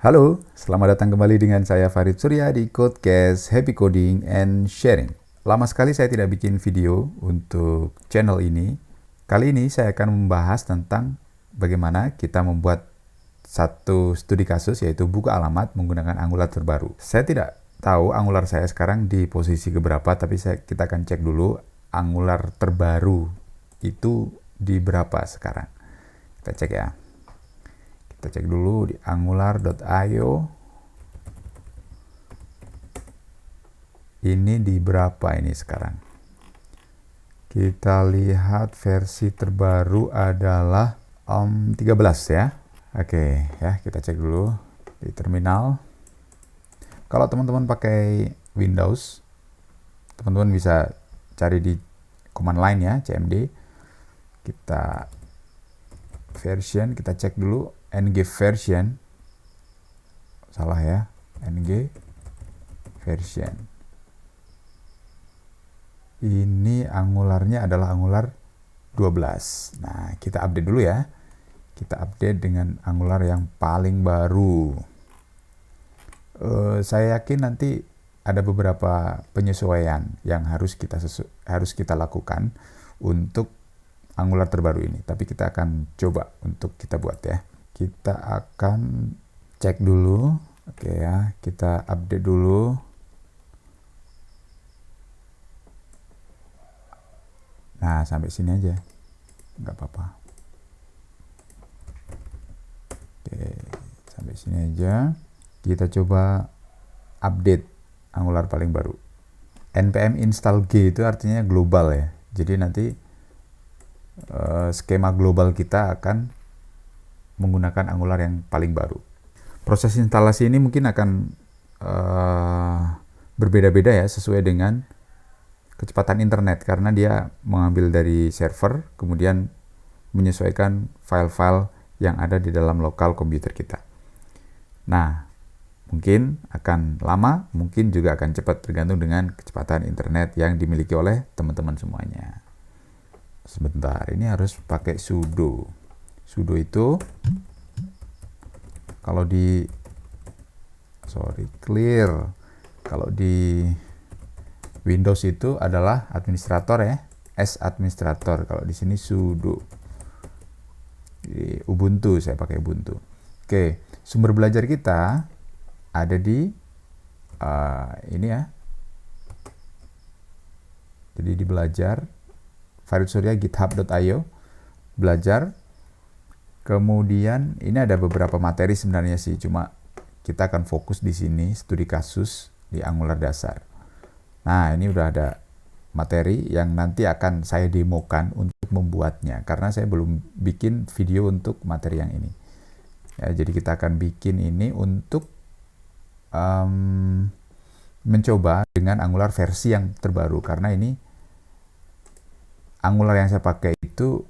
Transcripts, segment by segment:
Halo, selamat datang kembali dengan saya Farid Surya di Codecast Happy Coding and Sharing. Lama sekali saya tidak bikin video untuk channel ini. Kali ini saya akan membahas tentang bagaimana kita membuat satu studi kasus, yaitu buka alamat menggunakan Angular terbaru. Saya tidak tahu Angular saya sekarang di posisi keberapa, tapi kita akan cek dulu Angular terbaru itu di berapa sekarang. Kita cek ya. Kita cek dulu di angular.io. Ini di berapa ini sekarang? Kita lihat versi terbaru adalah 13 ya. Oke, ya kita cek dulu di terminal. Kalau teman-teman pakai Windows, teman-teman bisa cari di command line ya, cmd. Kita version, kita cek dulu ng version. Salah ya, ng version. Ini Angularnya adalah Angular 12. Nah, kita update dulu ya. Kita update dengan Angular yang paling baru. Saya yakin nanti ada beberapa penyesuaian yang harus kita lakukan untuk Angular terbaru ini. Tapi kita akan coba untuk kita buat ya. Kita akan cek dulu. Oke ya, kita update dulu. Nah, sampai sini aja. Nggak apa-apa. Oke, sampai sini aja. Kita coba update Angular paling baru. npm install g itu artinya global ya. Jadi nanti skema global kita akan menggunakan Angular yang paling baru. Proses instalasi ini mungkin akan berbeda-beda ya, sesuai dengan kecepatan internet, karena dia mengambil dari server, kemudian menyesuaikan file-file yang ada di dalam lokal komputer kita. Nah, mungkin akan lama, mungkin juga akan cepat, tergantung dengan kecepatan internet yang dimiliki oleh teman-teman semuanya. Sebentar, ini harus pakai sudo. Sudo itu kalau di clear, kalau di Windows itu adalah administrator ya, S administrator. Kalau di sini sudo. Di Ubuntu, saya pakai Ubuntu. Oke, sumber belajar kita ada di ini ya. Jadi di belajar Farid Surya github.io, belajar. Kemudian ini ada beberapa materi sebenarnya sih, cuma kita akan fokus di sini studi kasus di Angular dasar. Nah, ini udah ada materi yang nanti akan saya demokan untuk membuatnya, karena saya belum bikin video untuk materi yang ini. Ya, jadi kita akan bikin ini untuk mencoba dengan Angular versi yang terbaru, karena ini Angular yang saya pakai itu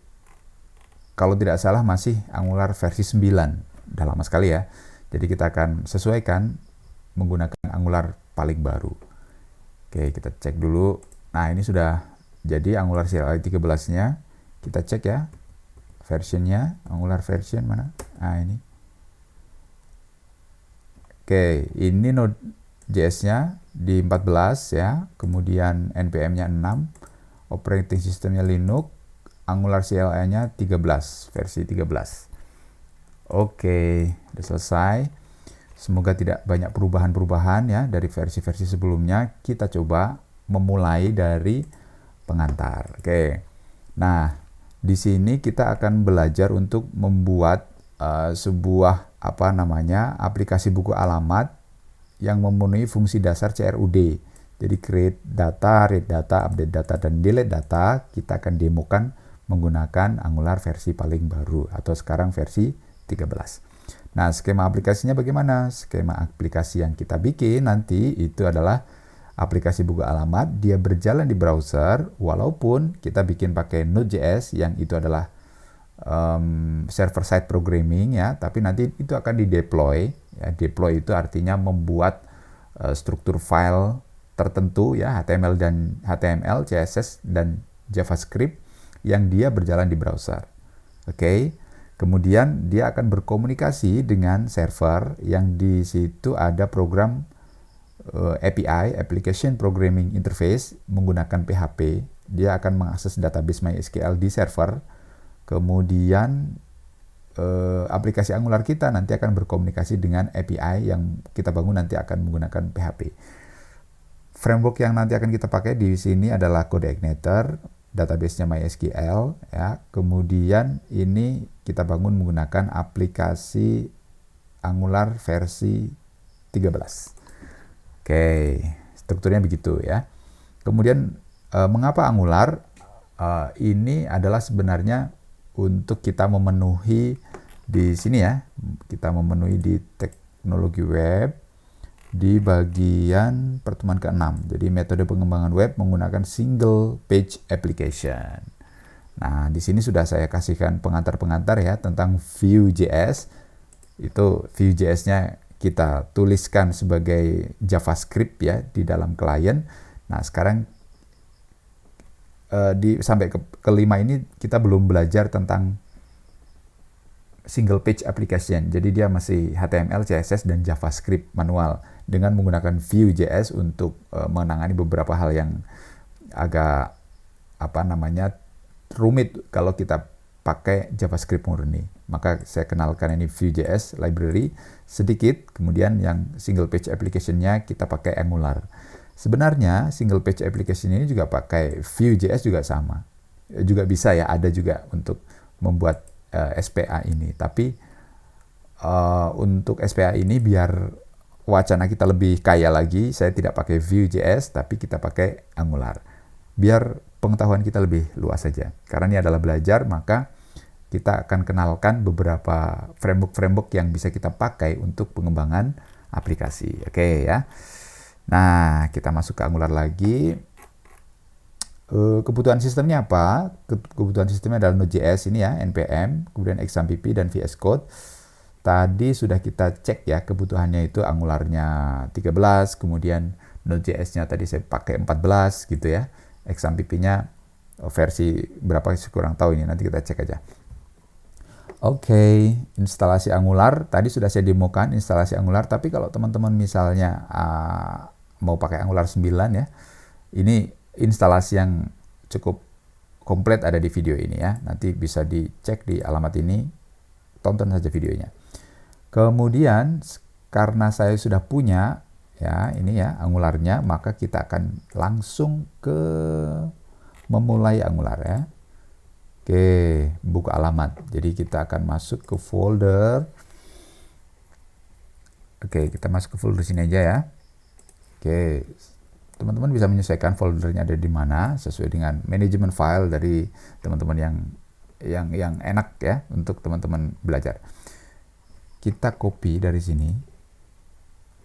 kalau tidak salah masih Angular versi 9. Udah lama sekali ya. Jadi kita akan sesuaikan menggunakan Angular paling baru. Oke, kita cek dulu. Nah, ini sudah jadi Angular CLI 13-nya. Kita cek ya versionnya, Angular version mana? Nah, ini. Oke, ini Node.js-nya di 14 ya. Kemudian NPM-nya 6. Operating systemnya Linux. Angular CLI-nya 13, versi 13. Oke, udah selesai. Semoga tidak banyak perubahan-perubahan ya dari versi-versi sebelumnya. Kita coba memulai dari pengantar. Oke. Nah, di sini kita akan belajar untuk membuat sebuah aplikasi buku alamat yang memenuhi fungsi dasar CRUD. Jadi create data, read data, update data, dan delete data kita akan demokan menggunakan Angular versi paling baru atau sekarang versi 13. Nah, skema aplikasinya bagaimana? Skema aplikasi yang kita bikin nanti itu adalah aplikasi buku alamat. Dia berjalan di browser walaupun kita bikin pakai Node.js yang itu adalah server-side programming ya, tapi nanti itu akan di-deploy. Ya, deploy itu artinya membuat struktur file tertentu ya, HTML, CSS, dan JavaScript yang dia berjalan di browser. Oke. Kemudian dia akan berkomunikasi dengan server yang di situ ada program API, Application Programming Interface, menggunakan PHP. Dia akan mengakses database MySQL di server. Kemudian aplikasi Angular kita nanti akan berkomunikasi dengan API yang kita bangun nanti akan menggunakan PHP. Framework yang nanti akan kita pakai di sini adalah CodeIgniter, database-nya MySQL ya. Kemudian ini kita bangun menggunakan aplikasi Angular versi 13. Oke, strukturnya begitu ya. Kemudian mengapa Angular? Ini adalah sebenarnya untuk kita memenuhi di sini ya. Kita memenuhi di teknologi web di bagian pertemuan ke-6. Jadi metode pengembangan web menggunakan single page application. Nah, di sini sudah saya kasihkan pengantar-pengantar ya tentang Vue.js. Itu Vue.js-nya kita tuliskan sebagai JavaScript ya di dalam klien. Nah, sekarang sampai kelima ini kita belum belajar tentang single page application. Jadi dia masih HTML, CSS, dan JavaScript manual dengan menggunakan Vue.js untuk menangani beberapa hal yang agak rumit kalau kita pakai JavaScript murni. Maka saya kenalkan ini Vue.js library sedikit, kemudian yang single page application-nya kita pakai Angular. Sebenarnya single page application ini juga pakai Vue.js juga sama. Juga bisa ya, ada juga untuk membuat SPA ini. Tapi untuk SPA ini biar wacana kita lebih kaya lagi, saya tidak pakai Vue.js, tapi kita pakai Angular. Biar pengetahuan kita lebih luas saja. Karena ini adalah belajar, maka kita akan kenalkan beberapa framework yang bisa kita pakai untuk pengembangan aplikasi. Oke ya. Nah, kita masuk ke Angular lagi. Kebutuhan sistemnya apa? Kebutuhan sistemnya adalah Node.js ini ya, NPM, kemudian XAMPP dan VS Code. Tadi sudah kita cek ya kebutuhannya itu Angularnya 13, kemudian Node.js-nya tadi saya pakai 14 gitu ya. XAMPP-nya versi berapa kurang tahu ini, nanti kita cek aja. Oke, instalasi Angular tadi sudah saya demokan instalasi Angular, tapi kalau teman-teman misalnya mau pakai Angular 9 ya, ini instalasi yang cukup komplit ada di video ini ya. Nanti bisa dicek di alamat ini, tonton saja videonya. Kemudian karena saya sudah punya ya ini ya Angularnya, maka kita akan langsung ke memulai Angular ya. Oke, buka alamat. Jadi kita akan masuk ke folder. Oke, kita masuk ke folder sini aja ya. Oke, teman-teman bisa menyesuaikan foldernya ada di mana sesuai dengan manajemen file dari teman-teman yang enak ya untuk teman-teman belajar. Kita copy dari sini.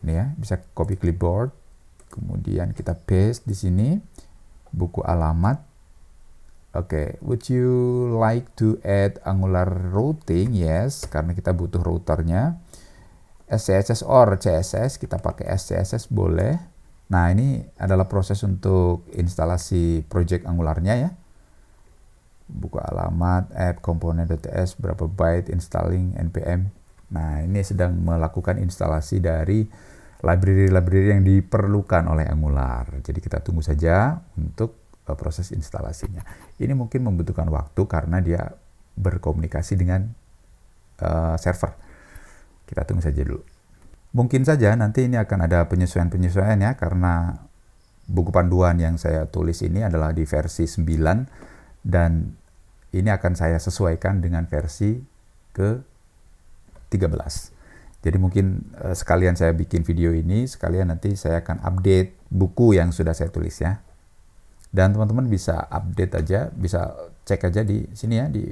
Ini ya, bisa copy clipboard. Kemudian kita paste di sini buku alamat. Oke, would you like to add Angular routing? Yes, karena kita butuh routernya. SCSS or CSS, kita pakai SCSS boleh. Nah, ini adalah proses untuk instalasi project Angularnya ya. Buka alamat, add component.ts, berapa byte, installing, npm. Nah, ini sedang melakukan instalasi dari library-library yang diperlukan oleh Angular. Jadi kita tunggu saja untuk proses instalasinya. Ini mungkin membutuhkan waktu karena dia berkomunikasi dengan server. Kita tunggu saja dulu. Mungkin saja nanti ini akan ada penyesuaian-penyesuaian ya, karena buku panduan yang saya tulis ini adalah di versi 9 dan ini akan saya sesuaikan dengan versi ke 13. Jadi mungkin sekalian saya bikin video ini, sekalian nanti saya akan update buku yang sudah saya tulis ya. Dan teman-teman bisa update aja, bisa cek aja di sini ya, di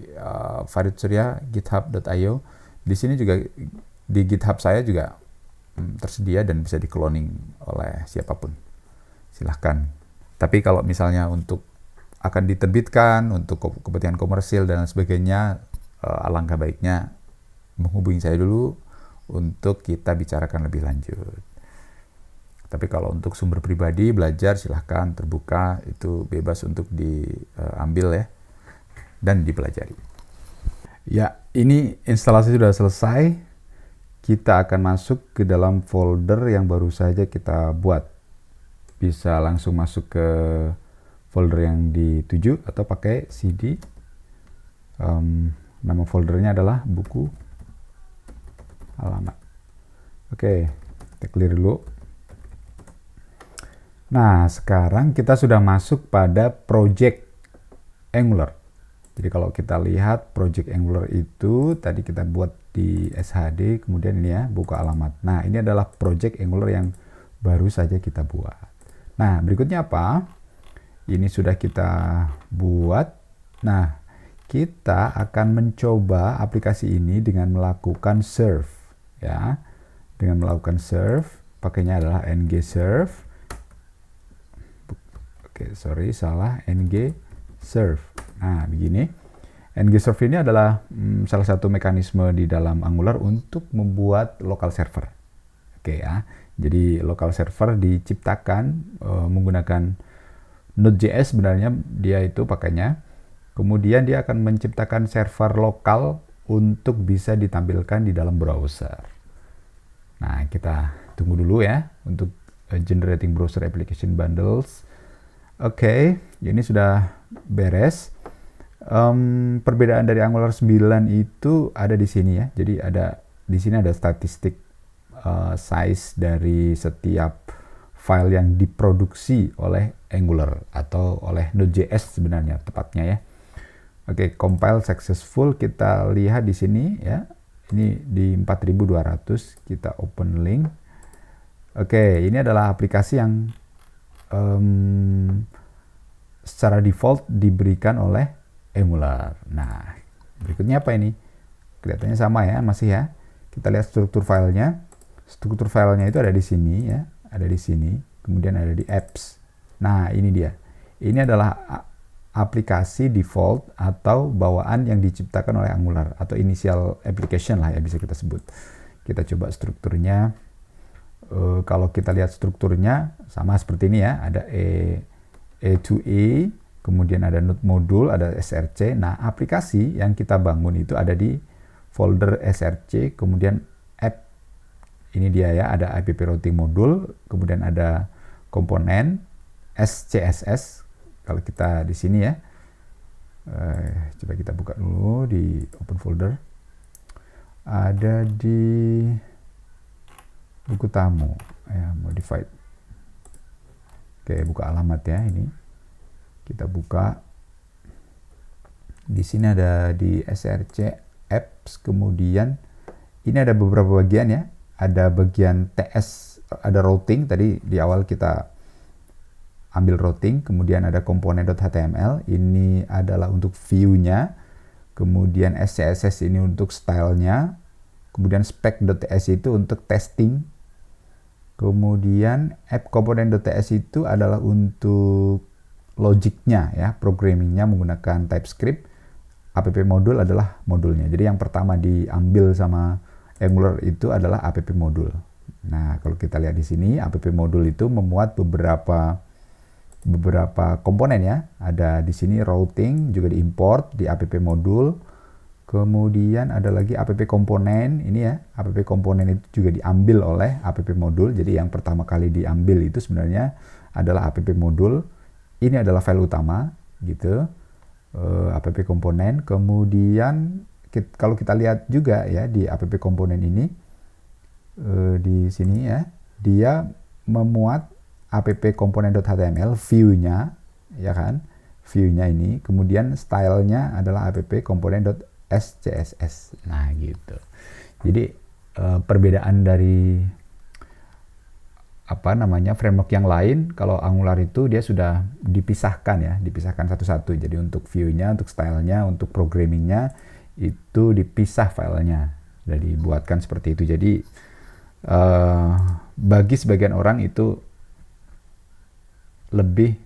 Farid Surya github.io. Di sini juga, di GitHub saya juga tersedia dan bisa di-cloning oleh siapapun. Silahkan. Tapi kalau misalnya untuk akan diterbitkan, untuk kepentingan komersil dan sebagainya, alangkah baiknya menghubungi saya dulu untuk kita bicarakan lebih lanjut. Tapi kalau untuk sumber pribadi, belajar silahkan terbuka, itu bebas untuk diambil ya, dan dipelajari. Ya, Ini instalasi sudah selesai. Kita akan masuk ke dalam folder yang baru saja kita buat. Bisa langsung masuk ke folder yang dituju atau pakai CD. Nama foldernya adalah buku alamat. Oke, kita clear dulu. Nah, sekarang kita sudah masuk pada project Angular. Jadi kalau kita lihat project Angular itu tadi kita buat di SHD, kemudian ini ya, buka alamat. Nah, ini adalah project Angular yang baru saja kita buat. Nah, berikutnya apa? Ini sudah kita buat. Nah, kita akan mencoba aplikasi ini dengan melakukan serve, ya. Dengan melakukan serve, pakainya adalah ng serve. Oke, sorry, salah, ng serve. Nah, begini. ng serve ini adalah salah satu mekanisme di dalam Angular untuk membuat local server. Oke ya. Jadi local server diciptakan menggunakan Node.js, sebenarnya dia itu pakainya. Kemudian dia akan menciptakan server lokal untuk bisa ditampilkan di dalam browser. Nah, kita tunggu dulu ya untuk generating browser application bundles. Oke, ini sudah beres. Perbedaan dari Angular 9 itu ada di sini ya. Jadi di sini ada statistik size dari setiap file yang diproduksi oleh Angular atau oleh Node.js sebenarnya tepatnya ya. Oke, compile successful, kita lihat di sini ya. Ini di 4200, kita open link. Oke, ini adalah aplikasi yang secara default diberikan oleh Angular. Nah, berikutnya apa ini? Kelihatannya sama ya, masih ya. Kita lihat struktur filenya. Struktur filenya itu ada di sini ya, ada di sini. Kemudian ada di apps. Nah, ini dia. Ini adalah aplikasi default atau bawaan yang diciptakan oleh Angular atau initial application lah ya bisa kita sebut. Kita coba strukturnya. Kalau kita lihat strukturnya sama seperti ini ya, ada E to E, kemudian ada node module, ada src. Nah, aplikasi yang kita bangun itu ada di folder src, kemudian app. Ini dia ya, ada app routing module, kemudian ada komponen SCSS. Kalau kita di sini ya, coba kita buka dulu di open folder. Ada di buku tamu, ya, modified. Oke, buka alamat ya ini. Kita buka. Di sini ada di src apps, kemudian ini ada beberapa bagian ya. Ada bagian TS, ada routing tadi di awal kita ambil routing, kemudian ada komponen.html, ini adalah untuk view-nya, kemudian SCSS ini untuk style-nya, kemudian spec.ts itu untuk testing, kemudian app component.ts itu adalah untuk logiknya ya, programmingnya menggunakan TypeScript, app module adalah modulnya. Jadi yang pertama diambil sama Angular itu adalah app module. Nah, kalau kita lihat di sini, app module itu memuat beberapa komponen ya. Ada di sini routing juga diimport di app module. Kemudian ada lagi app komponen ini ya. App komponen itu juga diambil oleh app module. Jadi yang pertama kali diambil itu sebenarnya adalah app module. Ini adalah file utama gitu. App komponen. Kemudian kalau kita lihat juga ya di app komponen ini di sini ya, dia memuat app component.html, view-nya ya kan, view-nya ini, kemudian style-nya adalah app component.scss. Nah gitu. Jadi perbedaan dari framework yang lain, kalau Angular itu dia sudah dipisahkan ya, dipisahkan satu-satu. Jadi untuk view-nya, untuk style-nya, untuk programming-nya itu dipisah filenya, sudah dibuatkan seperti itu. Jadi bagi sebagian orang itu lebih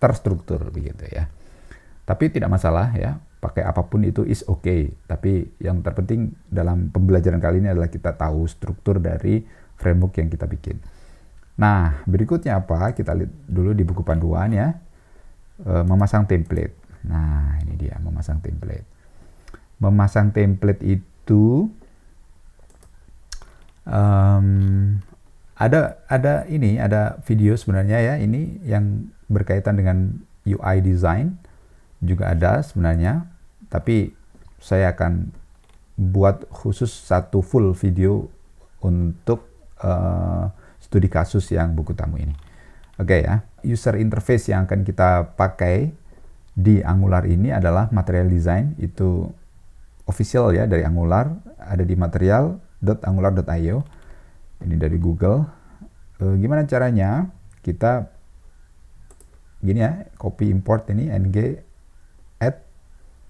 terstruktur begitu ya. Tapi tidak masalah ya, pakai apapun itu is okay. Tapi yang terpenting dalam pembelajaran kali ini adalah kita tahu struktur dari framework yang kita bikin. Nah, berikutnya apa? Kita lihat dulu di buku panduan ya. Memasang template. Nah, ini dia memasang template. memasang template itu ada video sebenarnya ya, ini yang berkaitan dengan UI design juga ada sebenarnya, tapi saya akan buat khusus satu full video untuk studi kasus yang buku tamu ini. Oke ya, user interface yang akan kita pakai di Angular ini adalah material design, itu official ya dari Angular, ada di material.angular.io. Ini dari Google. Gimana caranya? Kita gini ya, copy import ini ng add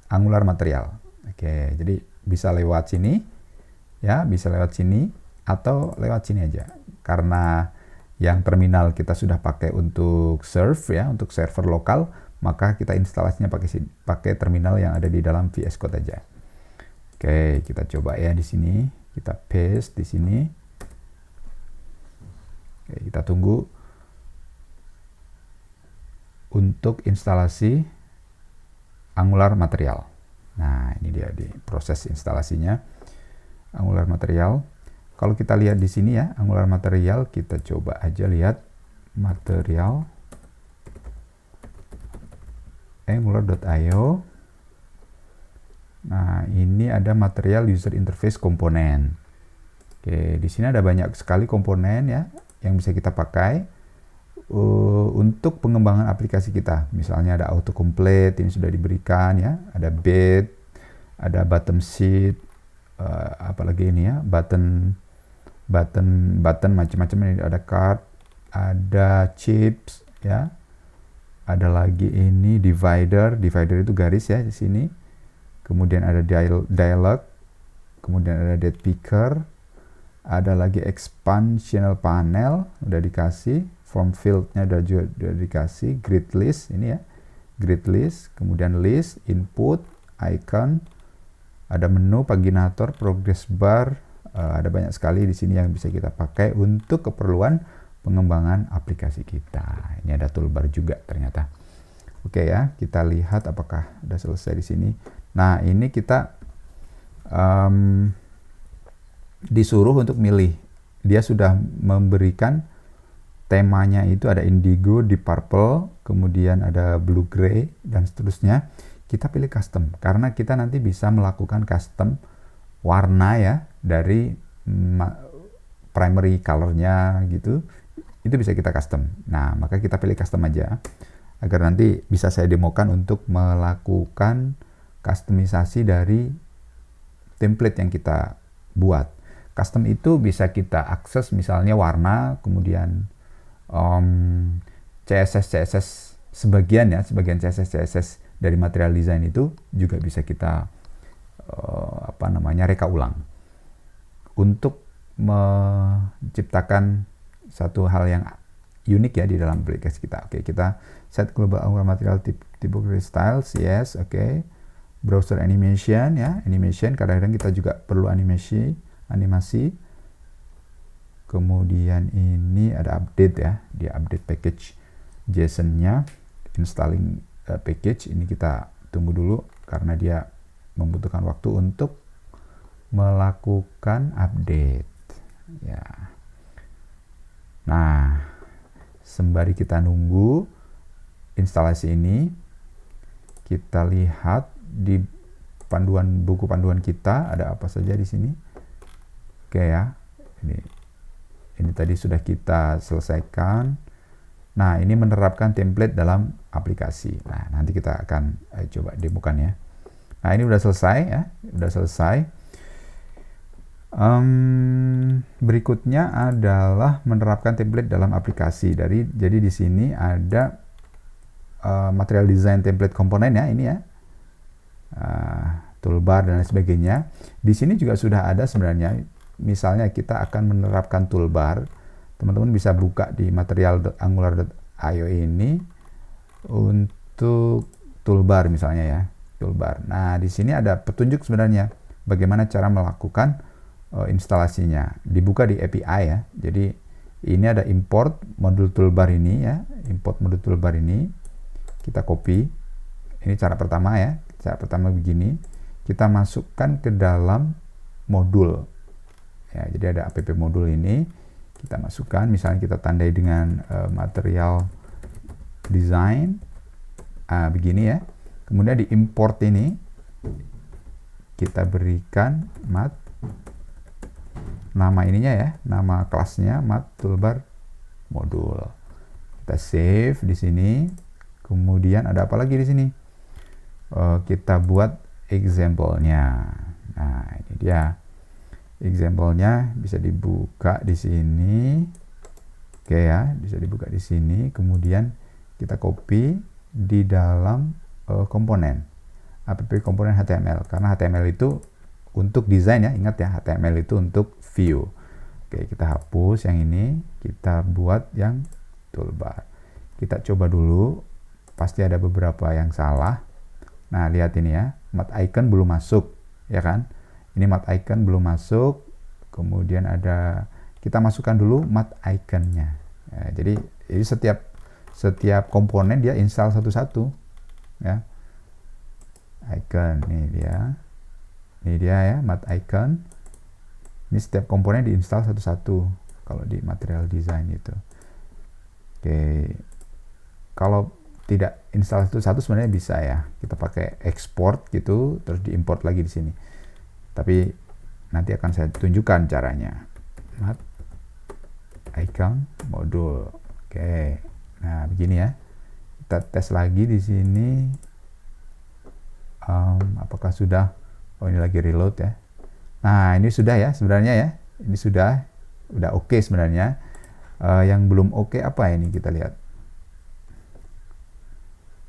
Angular material. Oke, jadi bisa lewat sini ya, bisa lewat sini atau lewat sini aja. Karena yang terminal kita sudah pakai untuk serve ya, untuk server lokal, maka kita instalasinya pakai terminal yang ada di dalam VS Code aja. Oke, kita coba ya di sini, kita paste di sini. Oke, kita tunggu untuk instalasi Angular material. Nah, ini dia di proses instalasinya Angular material. Kalau kita lihat di sini ya, Angular material, kita coba aja lihat material angular.io. Nah, ini ada material user interface komponen. Oke, di sini ada banyak sekali komponen ya yang bisa kita pakai untuk pengembangan aplikasi kita. Misalnya ada autocomplete, ini sudah diberikan ya, ada bed, ada bottom sheet, apalagi ini ya, button macam-macam, ini ada card, ada chips ya, ada lagi ini divider itu garis ya di sini, kemudian ada dialog, kemudian ada date picker, ada lagi expand channel panel udah dikasih, form field-nya udah dikasih, grid list ini ya, grid list, kemudian list, input, icon, ada menu, paginator, progress bar, ada banyak sekali di sini yang bisa kita pakai untuk keperluan pengembangan aplikasi kita. Ini ada toolbar juga ternyata. Oke ya, kita lihat apakah sudah selesai di sini. Nah, ini kita disuruh untuk milih. Dia sudah memberikan temanya, itu ada indigo, deep purple, kemudian ada blue gray dan seterusnya. Kita pilih custom karena kita nanti bisa melakukan custom warna ya dari primary colornya gitu, itu bisa kita custom. Nah, maka kita pilih custom aja agar nanti bisa saya demokan untuk melakukan customisasi dari template yang kita buat. Custom itu bisa kita akses misalnya warna, kemudian CSS sebagian CSS dari material design itu juga bisa kita reka ulang untuk menciptakan satu hal yang unik ya di dalam aplikasi kita. Oke, kita set global Angular material typography styles, yes, oke. Browser animation ya, animation kadang-kadang kita juga perlu animasi. Kemudian ini ada update ya, dia update package JSON-nya, installing package, ini kita tunggu dulu karena dia membutuhkan waktu untuk melakukan update ya. Nah, sembari kita nunggu instalasi ini, kita lihat di buku panduan kita ada apa saja di sini. Oke ya, ini tadi sudah kita selesaikan. Nah, ini menerapkan template dalam aplikasi. Nah, nanti kita akan coba demokan ya. Nah, ini udah selesai ya, udah selesai. Berikutnya adalah menerapkan template dalam aplikasi. Jadi di sini ada material design template komponen ya, ini ya, toolbar dan lain sebagainya. Di sini juga sudah ada sebenarnya. Misalnya kita akan menerapkan toolbar, teman-teman bisa buka di material.angular.io ini untuk toolbar misalnya ya. Toolbar. Nah, di sini ada petunjuk sebenarnya bagaimana cara melakukan instalasinya. Dibuka di API ya. Jadi ini ada import modul toolbar ini ya. Import modul toolbar ini kita copy. Ini cara pertama ya. Cara pertama begini. kita masukkan ke dalam modul. Ya, jadi ada app modul ini, kita masukkan, misalnya kita tandai dengan material design, begini ya. Kemudian di import ini, kita berikan mat, nama ininya ya, nama kelasnya mat toolbar modul. Kita save di sini. Kemudian ada apa lagi di sini? Kita buat example-nya. Nah, ini dia. Example-nya bisa dibuka di sini. Oke ya, bisa dibuka di sini. Kemudian kita copy di dalam komponen. App komponen HTML. Karena HTML itu untuk desain ya. Ingat ya, HTML itu untuk view. Oke, kita hapus yang ini. Kita buat yang toolbar. Kita coba dulu. Pasti ada beberapa yang salah. Nah, lihat ini ya, mat icon belum masuk, ya kan? Ini mat icon belum masuk. Kemudian ada, kita masukkan dulu mat iconnya. Ya, jadi setiap komponen dia install satu-satu, ya. Icon, ini dia ya, mat icon. Ini setiap komponen diinstal satu-satu. Kalau di material design itu, oke. Kalau tidak install satu-satu sebenarnya bisa ya, kita pakai export gitu terus diimport lagi di sini, tapi nanti akan saya tunjukkan caranya. Mat icon modul, oke. Nah, begini ya, kita tes lagi di sini. Apakah sudah? Oh, ini lagi reload ya. Nah, ini sudah ya sebenarnya ya, ini sudah oke sebenarnya. Yang belum oke apa ini, kita lihat.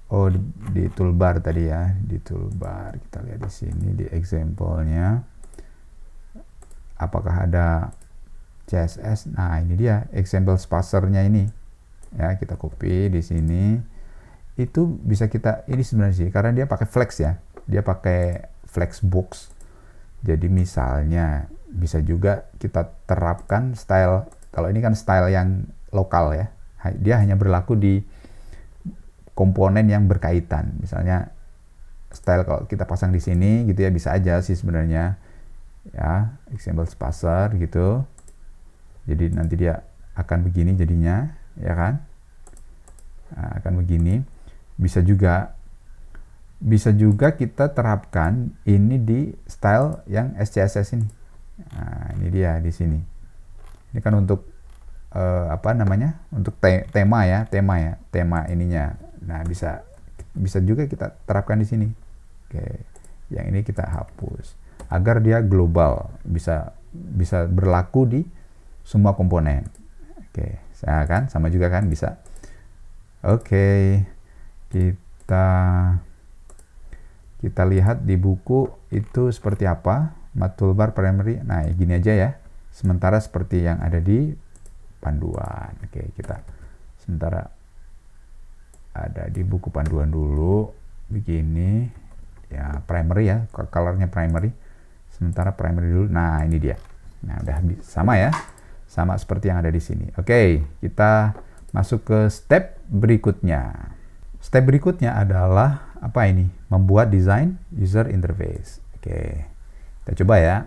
Oh, di toolbar tadi ya, di toolbar kita lihat di sini di example-nya. Apakah ada CSS? Nah, ini dia example spacer-nya ini. Ya, kita copy di sini. Itu bisa kita, ini sebenarnya sih karena dia pakai flex ya. Dia pakai flex box. Jadi misalnya bisa juga kita terapkan style, kalau ini kan style yang lokal ya. Dia hanya berlaku di komponen yang berkaitan. Misalnya style kalau kita pasang di sini gitu ya, bisa aja sih sebenarnya ya, example spacer gitu. Jadi nanti dia akan begini jadinya, ya kan? Nah, akan begini. Bisa juga kita terapkan ini di style yang SCSS ini. Nah, ini dia di sini. Ini kan untuk apa namanya? Untuk tema ininya. Nah, bisa juga kita terapkan di sini. Oke, yang ini kita hapus agar dia global, bisa berlaku di semua komponen. Oke, saya kan sama juga kan bisa. Oke, kita lihat di buku itu seperti apa mat toolbar primary. Nah, gini aja ya. Sementara seperti yang ada di panduan. Oke, kita sementara ada di buku panduan dulu begini ya, primary ya, colornya primary, sementara primary dulu. Nah, ini dia. Nah, udah sama ya, sama seperti yang ada di sini. Oke, kita masuk ke step berikutnya. Step berikutnya adalah apa ini? Membuat desain user interface. Oke, kita coba ya,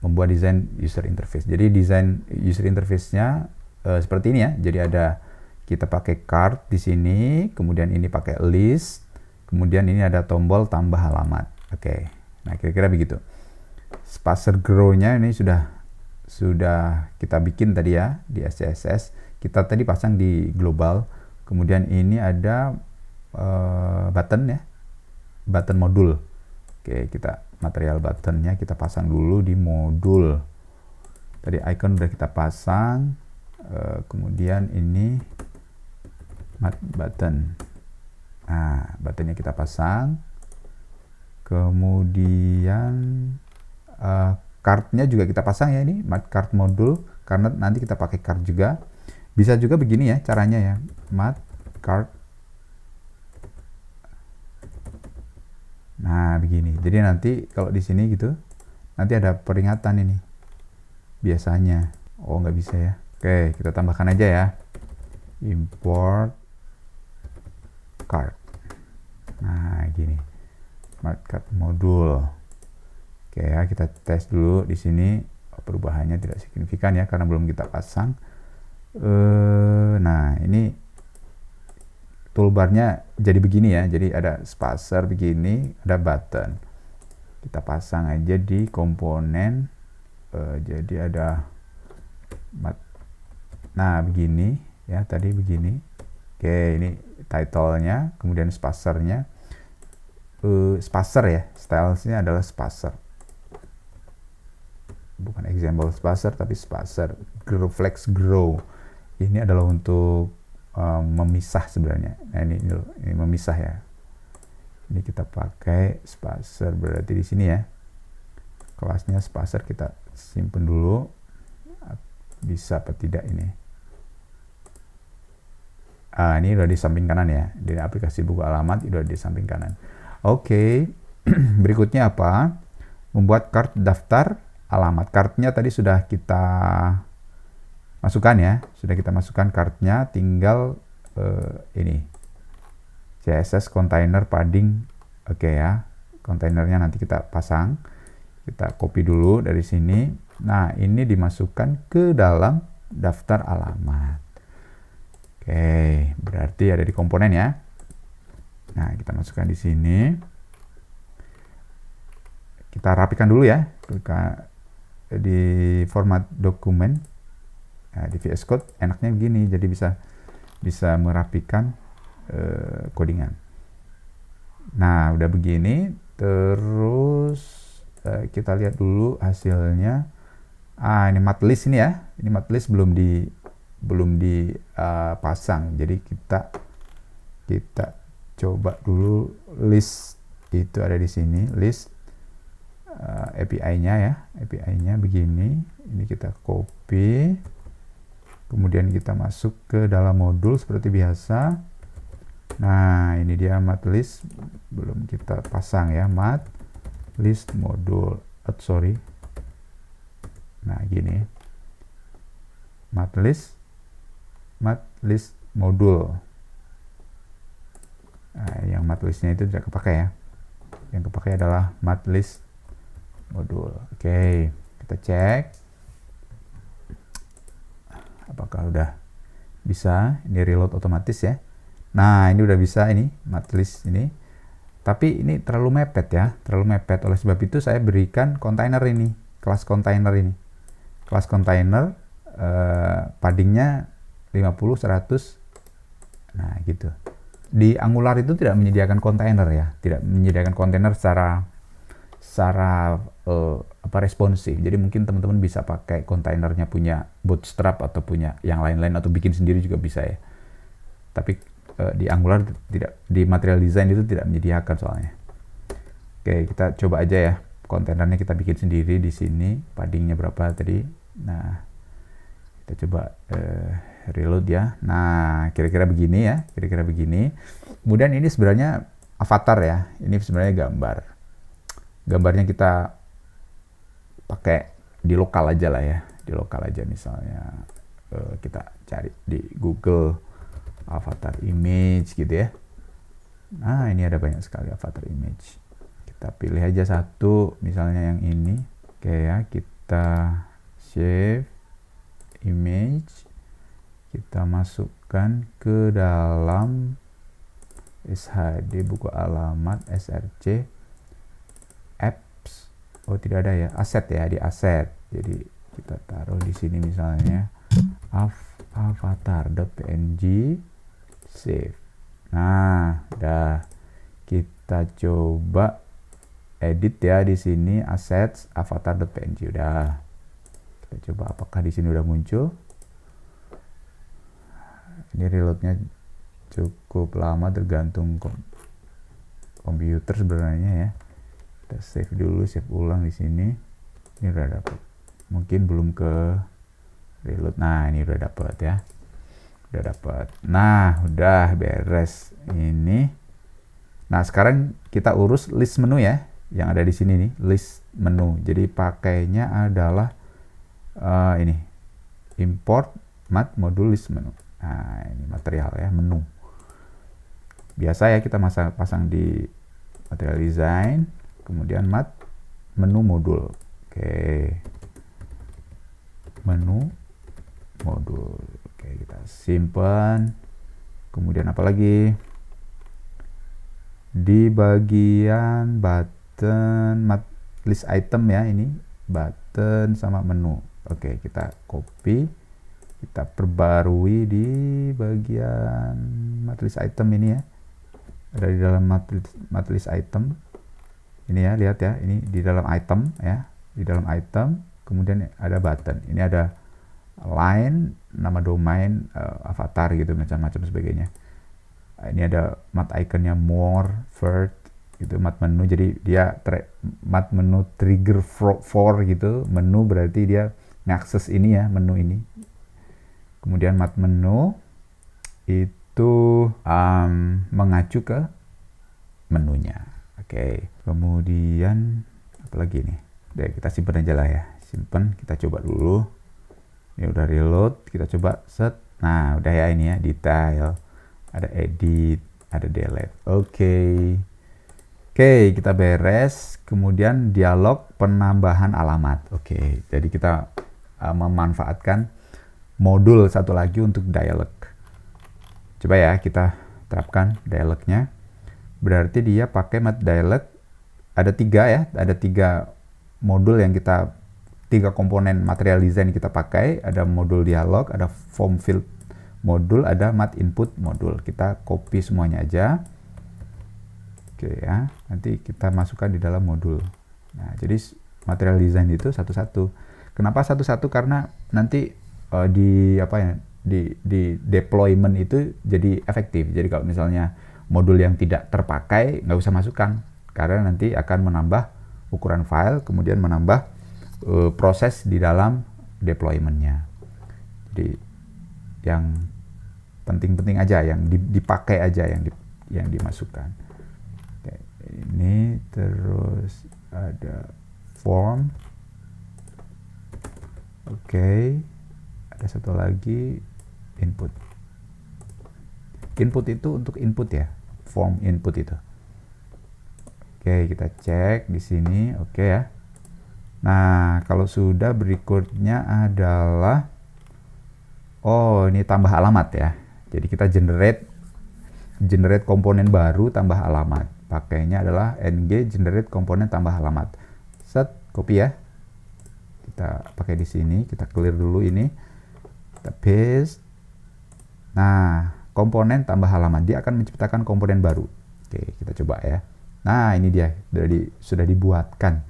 membuat desain user interface. Jadi desain user interface-nya seperti ini ya. Jadi ada, kita pakai card di sini, kemudian ini pakai list, kemudian ini ada tombol tambah halamat. Oke, nah kira-kira begitu. Spacer grow-nya ini sudah kita bikin tadi ya di SCSS. Kita tadi pasang di global. Kemudian ini ada button ya, button modul. Oke, kita material buttonnya kita pasang dulu di modul. Tadi icon udah kita pasang. Kemudian ini button. Nah, buttonnya kita pasang. Kemudian card-nya juga kita pasang ya, ini mat card modul, karena nanti kita pakai card juga. Bisa juga begini ya caranya ya, mat card. Nah, begini. Jadi nanti kalau di sini gitu, nanti ada peringatan ini. Biasanya. Oh, nggak bisa ya. Oke, kita tambahkan aja ya. Import card. Nah, gini. Smart card modul. Oke ya, kita tes dulu di sini. Perubahannya tidak signifikan ya, karena belum kita pasang. Nah, ini toolbarnya jadi begini ya. Jadi ada spacer begini, ada button. Kita pasang aja di komponen. Jadi ada nah begini ya, tadi begini. Oke, ini title-nya, kemudian spacernya. Spacer ya, stylesnya adalah spacer, bukan example spacer tapi spacer. Grow, flex grow ini adalah untuk memisah sebenarnya. Nah, ini memisah ya. Ini kita pakai spacer, berarti di sini ya kelasnya spacer, kita simpen dulu. Bisa apa tidak ini? Ini udah di samping kanan ya, di aplikasi buku alamat udah di samping kanan. Oke. Berikutnya apa? Membuat kart daftar alamat. Kartnya tadi sudah kita masukkan ya, sudah kita masukkan kartnya, tinggal ini CSS container padding. Oke ya, kontainernya nanti kita pasang, kita copy dulu dari sini. Nah, ini dimasukkan ke dalam daftar alamat. Oke, berarti ada di komponen ya. Nah, kita masukkan di sini. Kita rapikan dulu ya. Di format dokumen. Nah, di VS Code enaknya begini, jadi bisa merapikan codingan. Nah, udah begini, terus kita lihat dulu hasilnya. Ini mat list ini ya. Ini mat list belum dipasang. Jadi kita coba dulu list itu ada di sini, list API-nya ya. API-nya begini. Ini kita copy. Kemudian kita masuk ke dalam modul seperti biasa. Nah, ini dia mat list, belum kita pasang ya, mat list modul. Nah, gini. Mat list modul. Nah, yang mat listnya itu tidak kepakai ya. Yang kepakai adalah mat list modul. Oke, kita cek apakah udah bisa. Ini reload otomatis ya. Nah, ini udah bisa, ini mat list ini. Tapi ini terlalu mepet ya, terlalu mepet. Oleh sebab itu saya berikan kontainer ini, kelas kontainer ini. Kelas kontainer paddingnya 50, 100. Nah, gitu. Di Angular itu tidak menyediakan kontainer ya, tidak menyediakan kontainer secara responsif. Jadi mungkin teman-teman bisa pakai kontainernya punya Bootstrap atau punya yang lain-lain, atau bikin sendiri juga bisa ya. Tapi di Angular tidak, di Material Design itu tidak menyediakan soalnya. Oke, kita coba aja ya. Kontainernya kita bikin sendiri di sini. Paddingnya berapa tadi? Nah, kita coba reload ya. Nah, kira-kira begini ya, kira-kira begini. Kemudian ini sebenarnya avatar ya. Ini sebenarnya gambar. Gambarnya kita pakai di lokal aja lah ya. Di lokal aja, misalnya kita cari di Google avatar image gitu ya. Nah, ini ada banyak sekali avatar image. Kita pilih aja satu, misalnya yang ini. Oke ya, kita save image. Kita masukkan ke dalam SHD buku alamat src apps. Oh, tidak ada ya, aset ya, di aset. Jadi kita taruh di sini misalnya avatar.png, save. Nah, udah. Kita coba edit ya di sini, assets avatar.png. Udah. Kita coba apakah di sini udah muncul. Ini reloadnya cukup lama, tergantung komputer sebenarnya ya. Kita save dulu, save ulang di sini. Ini udah dapat. Mungkin belum ke reload. Nah, ini udah dapat ya. Udah dapat. Nah, udah beres ini. Nah, sekarang kita urus list menu ya. Yang ada di sini nih, list menu. Jadi pakainya adalah ini. Import mat modul list menu. Nah, ini material ya, menu. Biasa ya kita pasang di Material Design, kemudian mat menu modul. Oke. Menu modul. Oke, kita simpan. Kemudian apa lagi? Di bagian button list item ya, ini button sama menu. Oke, kita copy, kita perbarui di bagian list item ini ya. Ada di dalam list item. Ini ya, lihat ya, ini di dalam item ya. Di dalam item, kemudian ada button. Ini ada line, nama domain, avatar gitu, macam-macam sebagainya. Ini ada mat iconnya more, first, gitu, mat menu. Jadi dia mat menu trigger for gitu. Menu berarti dia ngakses ini ya, menu ini. Kemudian mat menu itu mengacu ke menunya. Oke. Kemudian apa lagi nih? Deh, kita simpan aja lah ya. Simpan, kita coba dulu. Ini udah reload, kita coba set. Nah, udah ya ini ya, detail. Ada edit, ada delete. Oke, kita beres. Kemudian dialog penambahan alamat. Oke, jadi kita memanfaatkan modul satu lagi untuk dialog. Coba ya kita terapkan dialognya. Berarti dia pakai mat dialog. Ada 3 ya, ada 3 modul yang kita, 3 komponen material design kita pakai. Ada modul dialog, ada form field modul, ada mat input modul. Kita copy semuanya aja. Oke ya, nanti kita masukkan di dalam modul. Nah, jadi material design itu satu-satu. Kenapa satu-satu? Karena nanti di deployment itu jadi efektif. Jadi kalau misalnya modul yang tidak terpakai, nggak usah masukkan, karena nanti akan menambah ukuran file, kemudian menambah proses di dalam deploymentnya. Jadi yang penting-penting aja, yang dipakai aja, yang dimasukkan. Oke, ini terus ada form. Oke, ada satu lagi input. Input itu untuk input ya, form input itu. Oke, kita cek di sini. Oke ya. Nah, kalau sudah, berikutnya adalah ini tambah alamat ya. Jadi kita generate komponen baru tambah alamat. Pakainya adalah ng generate komponen tambah alamat. Set, copy ya. Kita pakai di sini, kita clear dulu ini. Kita paste. Nah, komponen tambah alamat, dia akan menciptakan komponen baru. Oke, kita coba ya. Nah, ini dia sudah dibuatkan.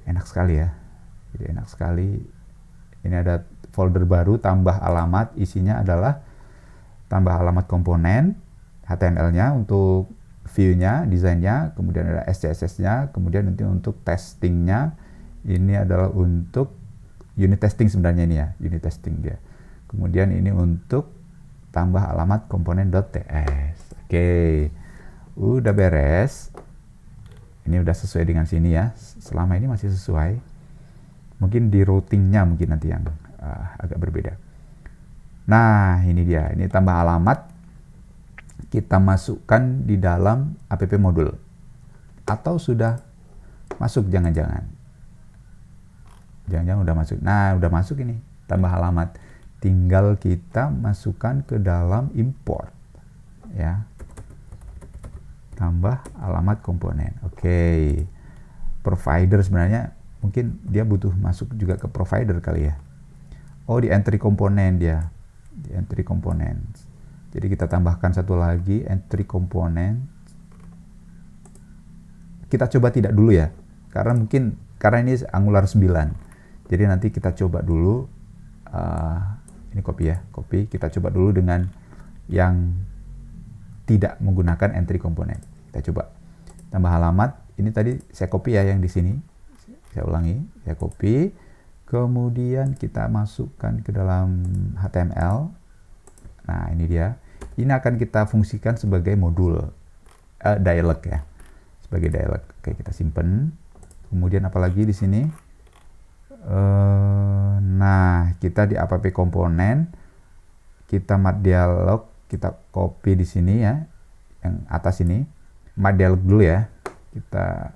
Enak sekali ya. Jadi enak sekali. Ini ada folder baru tambah alamat, isinya adalah tambah alamat komponen HTML-nya untuk view-nya, desainnya, kemudian ada SCSS-nya, kemudian nanti untuk testingnya ini adalah untuk unit testing sebenarnya ini ya, unit testing dia. Kemudian ini untuk tambah alamat komponen.ts. Oke, udah beres. Ini udah sesuai dengan sini ya. Selama ini masih sesuai. Mungkin di routingnya mungkin nanti yang agak berbeda. Nah, ini dia. Ini tambah alamat. Kita masukkan di dalam app modul. Atau sudah masuk, jangan-jangan. Jangan-jangan udah masuk. Nah, udah masuk ini. Tambah alamat. Tinggal kita masukkan ke dalam import. Ya. Tambah alamat komponen. Oke. Provider sebenarnya mungkin dia butuh masuk juga ke provider kali ya. Oh, di entry komponen dia. Di entry komponen. Jadi kita tambahkan satu lagi, entry komponen. Kita coba tidak dulu ya. Karena ini Angular 9. Jadi nanti kita coba dulu. Ini copy ya. Copy. Kita coba dulu dengan yang tidak menggunakan entry komponen. Kita coba. Tambah alamat. Ini tadi saya copy ya yang di sini. Saya ulangi. Saya copy. Kemudian kita masukkan ke dalam HTML. Nah, ini dia. Ini akan kita fungsikan sebagai modul dialog ya. Sebagai dialog. Oke, kita simpen. Kemudian apalagi di sini? Nah, kita di app komponen, kita mat dialog, kita copy di sini ya. Yang atas ini. Mat dialog dulu ya. Kita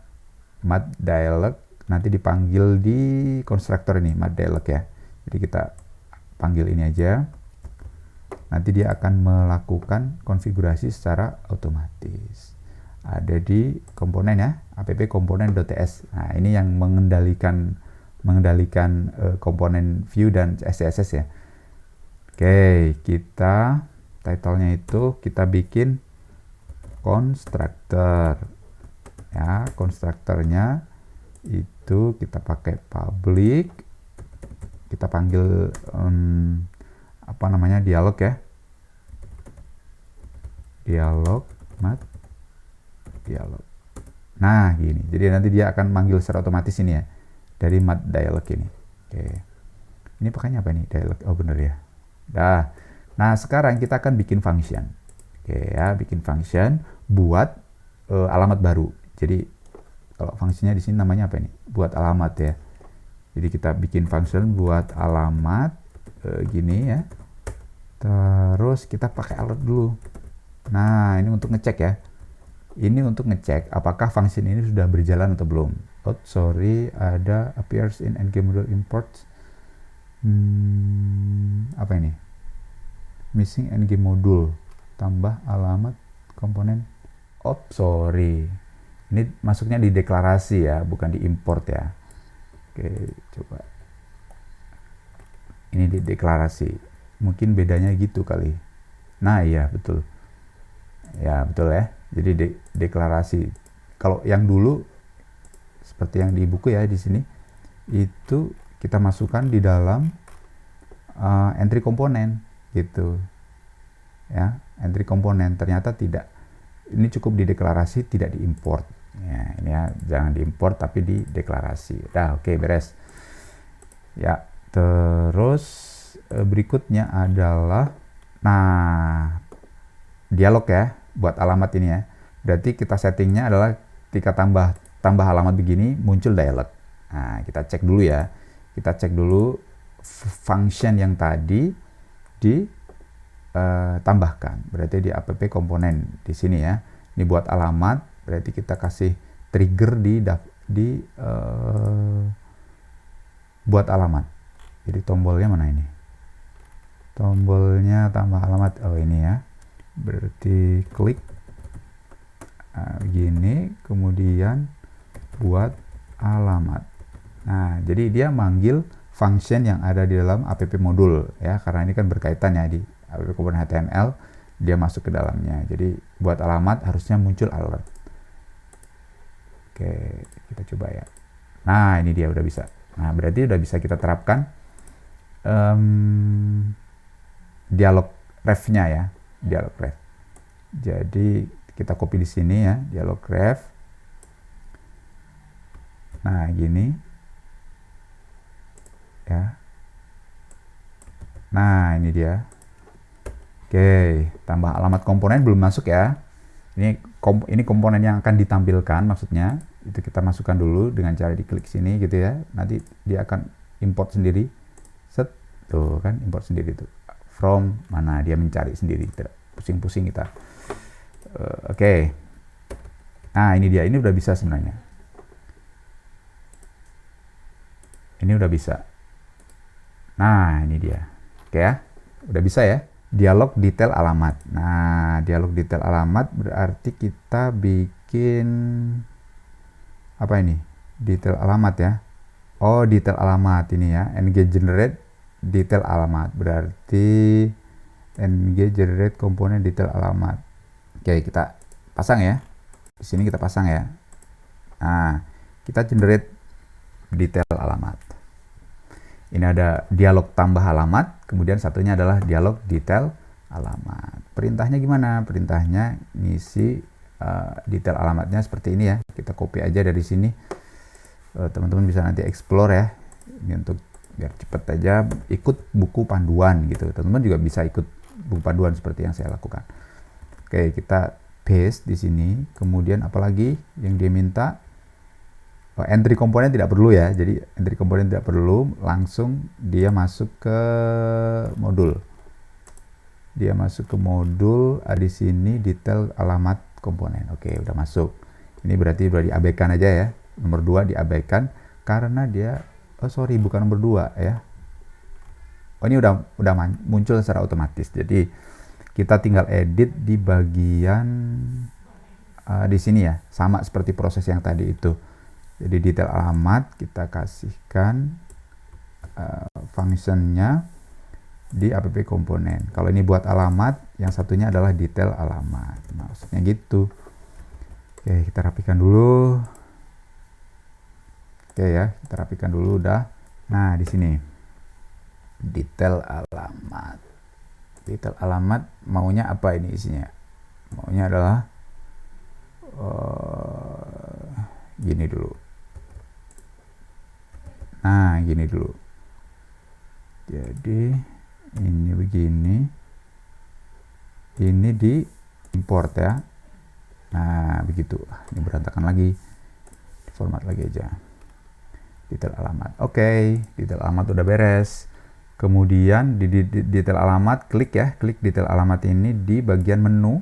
mat dialog. nanti dipanggil di konstruktor ini, mat dialog ya. Jadi kita panggil ini aja. Nanti dia akan melakukan konfigurasi secara otomatis. Ada di komponen ya, app komponen.ts. Nah, ini yang mengendalikan komponen view dan CSS ya. Oke, kita title-nya itu kita bikin konstruktor. Ya, konstruktornya itu kita pakai public. Kita panggil apa namanya, dialog ya. Dialog mat dialog. Nah, gini. Jadi nanti dia akan manggil secara otomatis ini ya. Dari mat dialog ini. Oke. Ini pakainya apa nih? Dialog. Oh, bener ya. Dah. Nah, sekarang kita akan bikin function. Oke ya, bikin function buat alamat baru. Jadi kalau fungsinya di sini namanya apa ini? Buat alamat ya. Jadi kita bikin function buat alamat gini ya. Terus kita pakai alert dulu. Nah, ini untuk ngecek ya. Ini untuk ngecek apakah function ini sudah berjalan atau belum. Oh, sorry, ada appears in ngModule import. Apa ini? Missing ngModule. Tambah alamat komponen. Oh, sorry. Ini masuknya di deklarasi ya, bukan di import ya. Oke, coba. Ini di deklarasi. Mungkin bedanya gitu kali. Nah, iya, betul. Ya, betul ya. Jadi deklarasi. Kalau yang dulu seperti yang di buku ya di sini, itu kita masukkan di dalam entry komponen gitu. Ya, entry komponen ternyata tidak. Ini cukup di deklarasi, tidak diimport. Ya, ini ya, jangan diimport tapi di deklarasi. Udah, oke, beres. Ya, terus berikutnya adalah dialog ya, buat alamat ini ya. Berarti kita settingnya adalah ketika tambah alamat begini muncul dialog. Nah, kita cek dulu ya. Kita cek dulu function yang tadi tambahkan. Berarti di app komponen di sini ya. Ini buat alamat, berarti kita kasih trigger di buat alamat. Jadi tombolnya mana ini? Tombolnya tambah alamat. Oh, ini ya. Berarti klik begini, kemudian buat alamat. Nah, jadi dia manggil function yang ada di dalam app modul ya, karena ini kan berkaitan ya di app komponen HTML, dia masuk ke dalamnya. Jadi buat alamat harusnya muncul alert. Oke, kita coba ya. Nah, ini dia udah bisa. Nah, berarti udah bisa kita terapkan dialog ref-nya ya, dialog ref. Jadi kita copy di sini ya, dialog ref. Nah, gini ya. Nah, ini dia. Oke, tambah alamat komponen belum masuk ya. Ini komponen yang akan ditampilkan, maksudnya itu kita masukkan dulu dengan cara diklik sini gitu ya. Nanti dia akan import sendiri. Set, tuh kan import sendiri tuh. From mana dia mencari sendiri, tidak pusing-pusing kita. Oke. Nah, ini dia, ini udah bisa sebenarnya. Ini udah bisa. Nah, ini dia. Oke ya, udah bisa ya. Dialog detail alamat. Nah, dialog detail alamat berarti kita bikin apa ini? Detail alamat ya. Oh, detail alamat ini ya. ngGenerate detail alamat. Berarti ngGenerate komponen detail alamat. Oke, kita pasang ya. Di sini kita pasang ya. Nah, kita generate detail alamat. Ini ada dialog tambah alamat, kemudian satunya adalah dialog detail alamat. Perintahnya gimana? Perintahnya ngisi detail alamatnya seperti ini ya. Kita copy aja dari sini. Teman-teman bisa nanti explore ya. Ini untuk biar cepet aja, ikut buku panduan gitu. Teman-teman juga bisa ikut buku panduan seperti yang saya lakukan. Oke, kita paste di sini. Kemudian apalagi yang dia minta? Entry komponen tidak perlu ya, jadi entry komponen tidak perlu, langsung dia masuk ke modul. Dia masuk ke modul, di sini detail alamat komponen. Oke, udah masuk. Ini berarti udah diabaikan aja ya. Nomor 2 diabaikan. karena dia, oh sorry, bukan nomor 2 ya. Oh, ini udah muncul secara otomatis. Jadi kita tinggal edit di bagian di sini ya, sama seperti proses yang tadi itu. Jadi detail alamat kita kasihkan functionnya di app komponen. Kalau ini buat alamat, yang satunya adalah detail alamat. Maksudnya gitu. Oke, kita rapikan dulu. Oke ya, kita rapikan dulu udah. Nah, di sini detail alamat. Detail alamat maunya apa ini isinya? Maunya adalah gini dulu. Nah, gini dulu. Jadi ini begini. Ini di import ya. Nah, begitu. Ini berantakan lagi. Format lagi aja. Detail alamat. Oke, detail alamat udah beres. Kemudian di detail alamat, klik ya, klik detail alamat ini di bagian menu.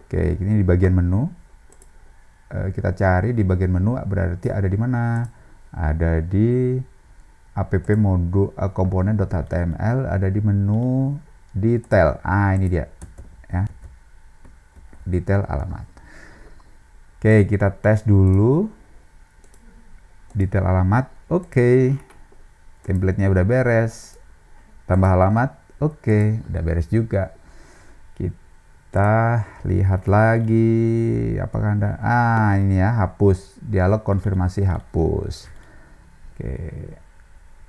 Oke, ini di bagian menu. Kita cari di bagian menu, berarti ada di mana? Ada di app modul komponen.html, ada di menu detail. Ini dia ya, detail alamat. Oke, kita tes dulu detail alamat. Oke, template-nya udah beres. Tambah alamat, oke, udah beres juga. Kita lihat lagi, apakah ada, ini ya, hapus, dialog konfirmasi hapus. Oke,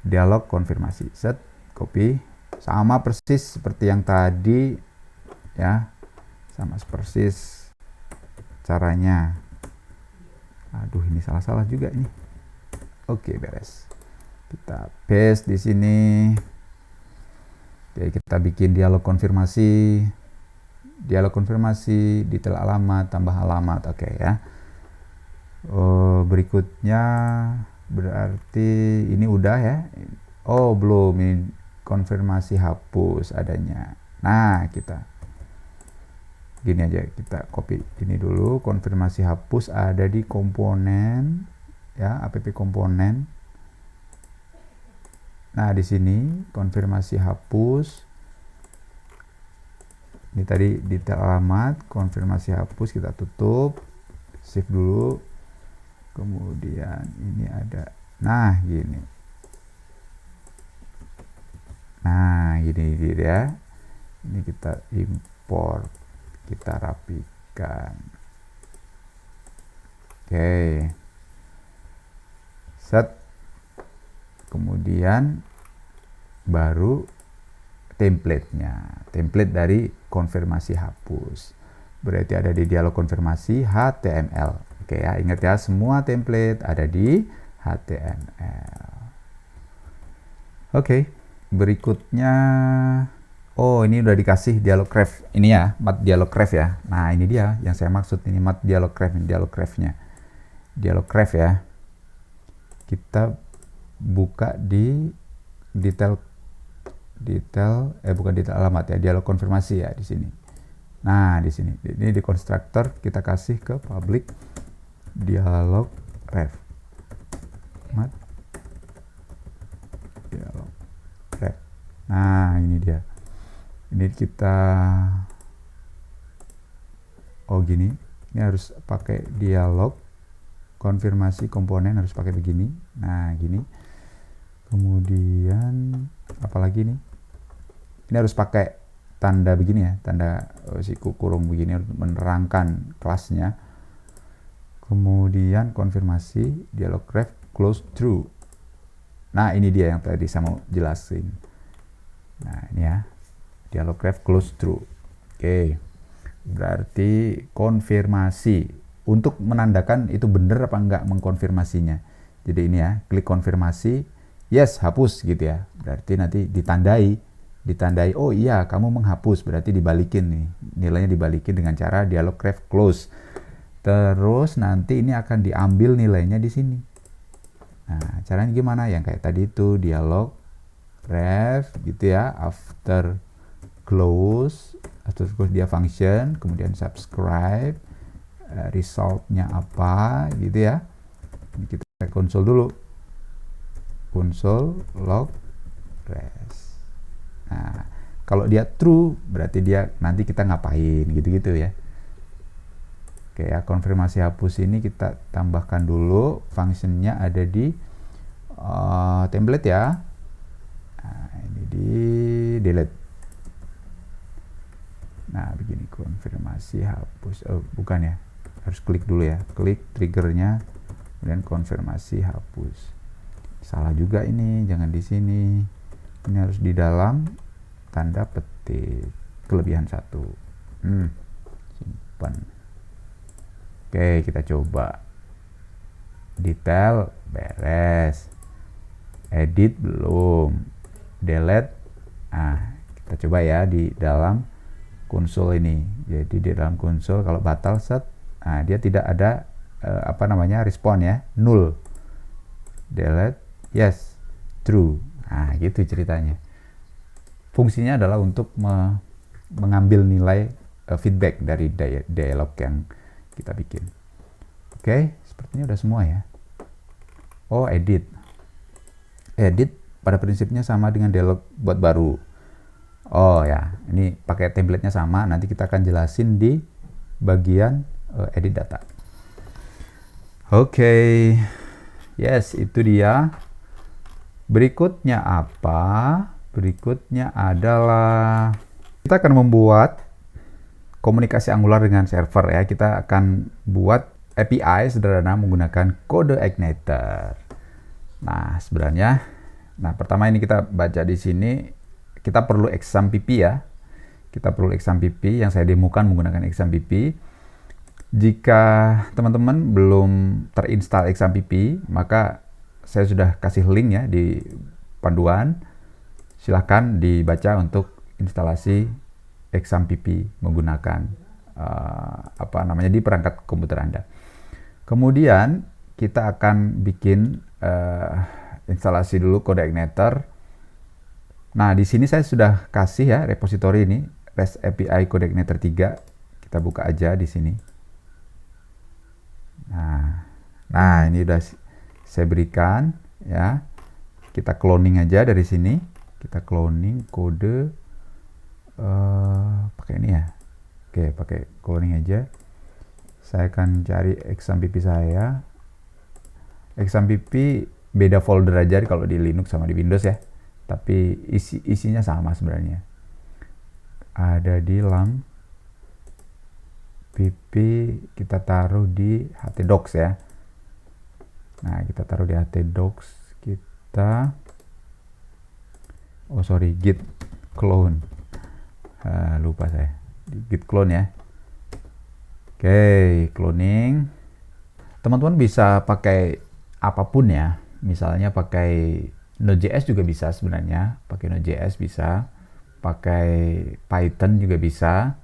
dialog konfirmasi, set, copy, sama persis seperti yang tadi ya, sama persis caranya. Aduh, ini salah-salah juga ini. Oke, beres. Kita paste di sini. Oke, kita bikin dialog konfirmasi. Dialog konfirmasi, detail alamat, tambah alamat. Oke ya. Berikutnya berarti ini udah ya. Oh, belum. Ini konfirmasi hapus adanya. Nah, kita gini aja, kita copy ini dulu. Konfirmasi hapus ada di komponen ya, app komponen. Nah, di sini konfirmasi hapus. Ini tadi detail alamat, konfirmasi hapus, kita tutup, save dulu. Kemudian ini ada, nah gini. Nah, gini ya. Ini kita import, kita rapikan. Oke. Set. Kemudian baru template-nya, template dari konfirmasi hapus, berarti ada di dialog konfirmasi HTML. Oke ya, ingat ya, semua template ada di HTML. Oke, berikutnya, oh ini udah dikasih dialog ref ini ya, mat dialog ref ya. Nah, ini dia yang saya maksud, ini mat dialog ref, ini dialog refnya, dialog ref ya. Kita buka di detail bukan detail alamat ya, dialog konfirmasi ya di sini. Nah, di sini ini di konstruktor kita kasih ke public dialog ref, mat dialog ref. Nah, ini dia. Ini kita, oh gini, ini harus pakai dialog konfirmasi komponen, harus pakai begini. Nah, gini. Kemudian apalagi nih, ini harus pakai tanda begini ya, tanda siku kurung begini untuk menerangkan kelasnya. Kemudian konfirmasi dialog ref close true. Nah, ini dia yang tadi saya mau jelasin. Nah, ini ya, dialog ref close true. Oke, berarti konfirmasi untuk menandakan itu benar apa enggak mengkonfirmasinya. Jadi ini ya, klik konfirmasi, yes, hapus gitu ya. Berarti nanti ditandai, oh iya kamu menghapus, berarti dibalikin nih. Nilainya dibalikin dengan cara dialog ref close. Terus nanti ini akan diambil nilainya di sini. Nah, caranya gimana? Yang kayak tadi itu, dialog ref gitu ya, after close dia function, kemudian subscribe, resultnya apa gitu ya. Ini kita konsol dulu. console log res. Nah, kalau dia true berarti dia nanti kita ngapain gitu-gitu ya. Oke ya, konfirmasi hapus ini kita tambahkan dulu, fungsinya ada di template ya. Nah, ini di delete. Nah, begini konfirmasi hapus. Oh, bukan ya. Harus klik dulu ya. Klik triggernya, kemudian konfirmasi hapus. Salah juga ini, jangan di sini. Ini harus di dalam tanda petik kelebihan 1. Simpan. Oke, kita coba. Detail beres. Edit belum. Delete. Nah, kita coba ya di dalam konsol ini. Jadi di dalam konsol kalau batal set, nah dia tidak ada respon ya, null. Delete, yes, true. Nah, gitu ceritanya. Fungsinya adalah untuk mengambil nilai feedback dari dialog yang kita bikin. Oke, sepertinya udah semua ya. Oh, edit. Edit pada prinsipnya sama dengan dialog buat baru. Oh ya, ini pakai template-nya sama. Nanti kita akan jelasin di bagian edit data. Oke, yes, itu dia. Berikutnya apa? Berikutnya adalah kita akan membuat komunikasi Angular dengan server ya. Kita akan buat API sederhana menggunakan kode igniter. Nah, sebenarnya, pertama ini kita baca di sini. Kita perlu XAMPP ya. Kita perlu XAMPP yang saya demokan menggunakan XAMPP. Jika teman-teman belum terinstall XAMPP, maka saya sudah kasih link ya di panduan. Silahkan dibaca untuk instalasi XAMPP menggunakan di perangkat komputer Anda. Kemudian kita akan bikin instalasi dulu kode igniter. Nah, di sini saya sudah kasih ya repository ini, REST API Code Igniter 3. Kita buka aja di sini. Nah, ini udah saya berikan ya. Kita cloning aja dari sini. Kita cloning kode pakai ini ya. Oke, pakai cloning aja. Saya akan cari XAMPP saya. XAMPP beda folder aja kalau di Linux sama di Windows ya. Tapi isinya sama sebenarnya. Ada di lam pp, kita taruh di htdocs ya. Nah, kita taruh di htdocs, kita git clone. Lupa saya. Di git clone ya. Oke, cloning. Teman-teman bisa pakai apapun ya. Misalnya pakai Node.js juga bisa sebenarnya, pakai Node.js bisa, pakai Python juga bisa,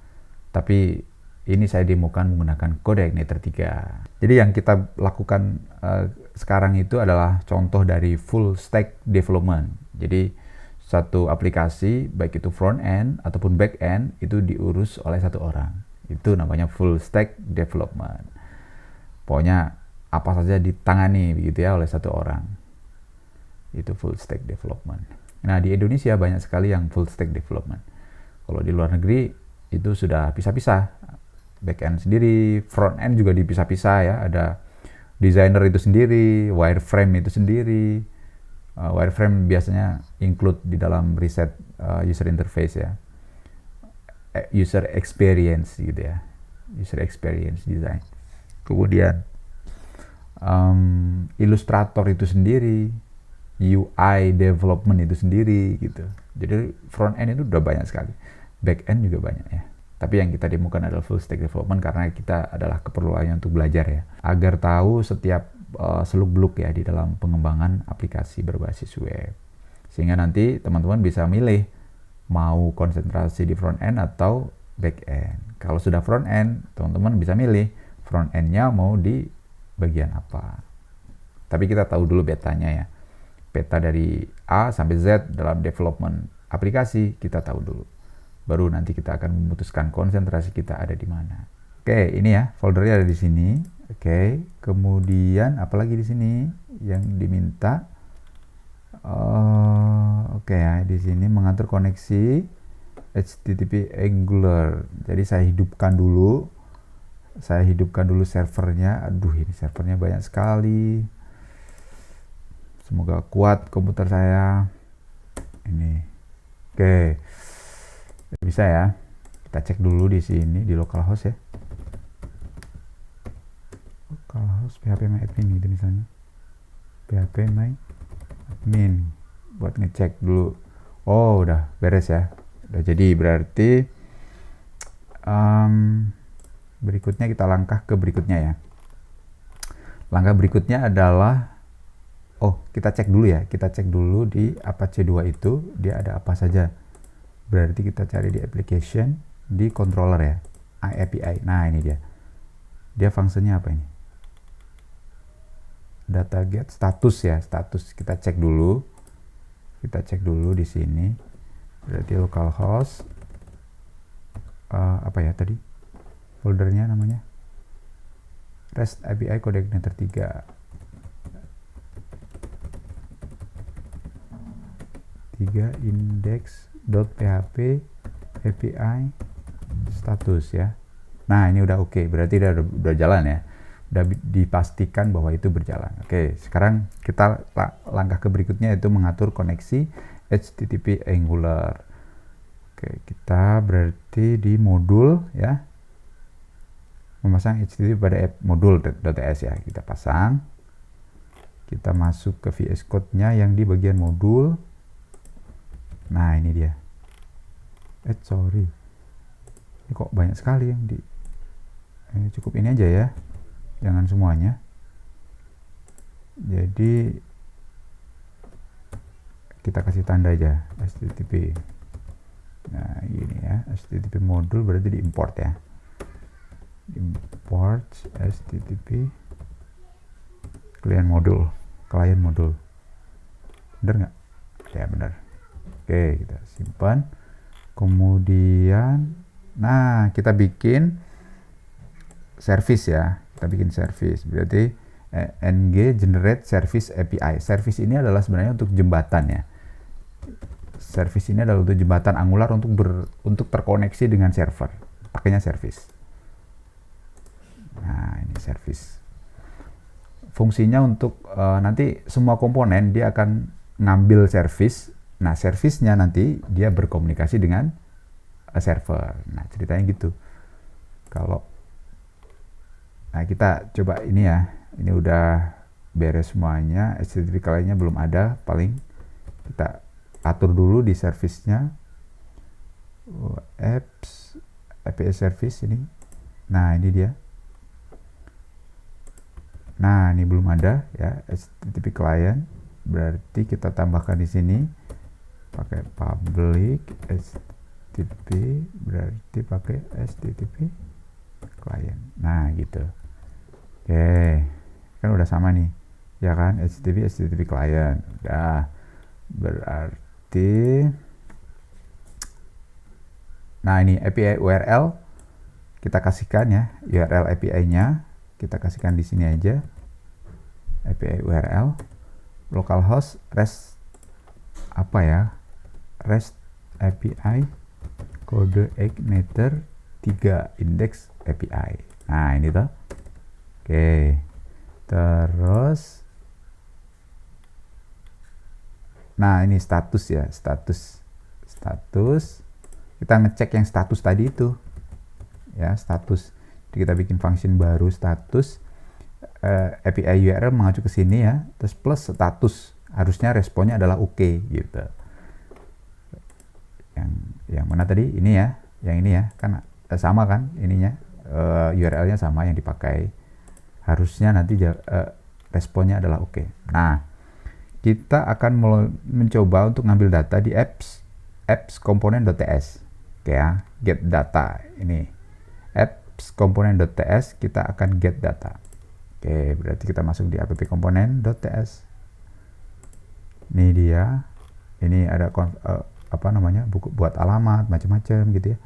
tapi ini saya demokan menggunakan kode igniter 3. Jadi yang kita lakukan sekarang itu adalah contoh dari full stack development. Jadi satu aplikasi, baik itu front end ataupun back end, itu diurus oleh satu orang. Itu namanya full stack development. Pokoknya apa saja ditangani begitu ya oleh satu orang. Itu full stack development. Nah, di Indonesia banyak sekali yang full stack development. Kalau di luar negeri itu sudah pisah-pisah. Back end sendiri, front end juga dipisah-pisah ya. Ada designer itu sendiri, wireframe itu sendiri. Wireframe biasanya include di dalam riset user interface ya. User experience gitu ya. User experience design. Kemudian Illustrator itu sendiri. UI development itu sendiri gitu. Jadi front end itu udah banyak sekali. Back end juga banyak ya. Tapi yang kita demokan adalah full stack development karena kita adalah keperluannya untuk belajar ya. Agar tahu setiap seluk-beluk ya di dalam pengembangan aplikasi berbasis web. Sehingga nanti teman-teman bisa milih mau konsentrasi di front end atau back end. Kalau sudah front end, teman-teman bisa milih front end-nya mau di bagian apa. Tapi kita tahu dulu betanya ya. Peta dari A sampai Z dalam development aplikasi kita tahu dulu. Baru nanti kita akan memutuskan konsentrasi kita ada di mana. Oke, ini ya foldernya ada di sini. Oke, kemudian apalagi di sini yang diminta Oke ya, di sini mengatur koneksi HTTP Angular. Jadi saya hidupkan dulu servernya. Aduh, ini servernya banyak sekali. Semoga kuat komputer saya. Ini. Oke. Bisa ya. Kita cek dulu di sini di localhost ya. Localhost php my admin gitu misalnya. php my admin buat ngecek dulu. Oh, udah beres ya. Udah jadi, berarti berikutnya kita langkah ke berikutnya ya. Langkah berikutnya adalah kita cek dulu ya. Kita cek dulu di Apache 2 itu dia ada apa saja. Berarti kita cari di application, di controller ya, API. Nah, ini dia. Dia fungsinya apa ini? Data get status ya, status. Kita cek dulu. Di sini. Berarti localhost apa ya tadi? Foldernya namanya REST API coordinator 3 index.php API status ya. Nah, ini udah oke. Berarti udah jalan ya. Udah dipastikan bahwa itu berjalan. Oke, sekarang kita langkah ke berikutnya yaitu mengatur koneksi HTTP Angular. Oke, kita berarti di modul ya. Memasang HTTP pada modul.ts ya. Kita pasang. Kita masuk ke VS Code-nya yang di bagian modul. Nah, ini dia. Sorry. Ini kok banyak sekali yang di cukup ini aja ya. Jangan semuanya. Jadi kita kasih tanda aja HTTP. Nah, ini ya, HTTP modul berarti diimport ya. Import HTTP client modul. Bener nggak? Ya, bener. Oke, kita simpan. Kemudian, nah, kita bikin service ya. Kita bikin service. Berarti ng generate service API. Service ini adalah sebenarnya untuk jembatan ya. Service ini adalah untuk jembatan Angular untuk terkoneksi dengan server. Pakainya service. Nah, ini service. Fungsinya untuk nanti semua komponen dia akan ngambil service. Nah, service-nya nanti dia berkomunikasi dengan server. Nah, ceritanya gitu. Nah, kita coba ini ya. Ini udah beres semuanya. HTTP client-nya belum ada. Paling kita atur dulu di service-nya. Apps, API service ini. Nah, ini dia. Nah, ini belum ada ya. HTTP client. Berarti kita tambahkan di sini. Pakai public HTTP. Berarti pakai HTTP client. Nah, gitu. Oke, kan udah sama nih, ya kan? HTTP client. Udah, berarti, nah ini API URL kita kasihkan ya, URL API-nya kita kasihkan di sini aja. API URL, localhost REST apa ya? REST API coordinator 3 index API. Nah, ini tuh. Oke, terus nah ini status ya, status kita ngecek yang status tadi itu ya, status. Jadi kita bikin function baru status, API URL mengacu ke sini ya, terus plus status, harusnya responnya adalah oke gitu. Yang mana tadi ini ya, yang ini ya, kan sama kan ininya, URL-nya sama yang dipakai. Harusnya nanti responnya adalah oke. Nah, kita akan mencoba untuk ngambil data di apps component.ts. Oke ya, get data ini. Apps component.ts kita akan get data. Oke, berarti kita masuk di app component.ts. Ini dia. Ini ada apa namanya? Buku buat alamat macam-macam gitu ya.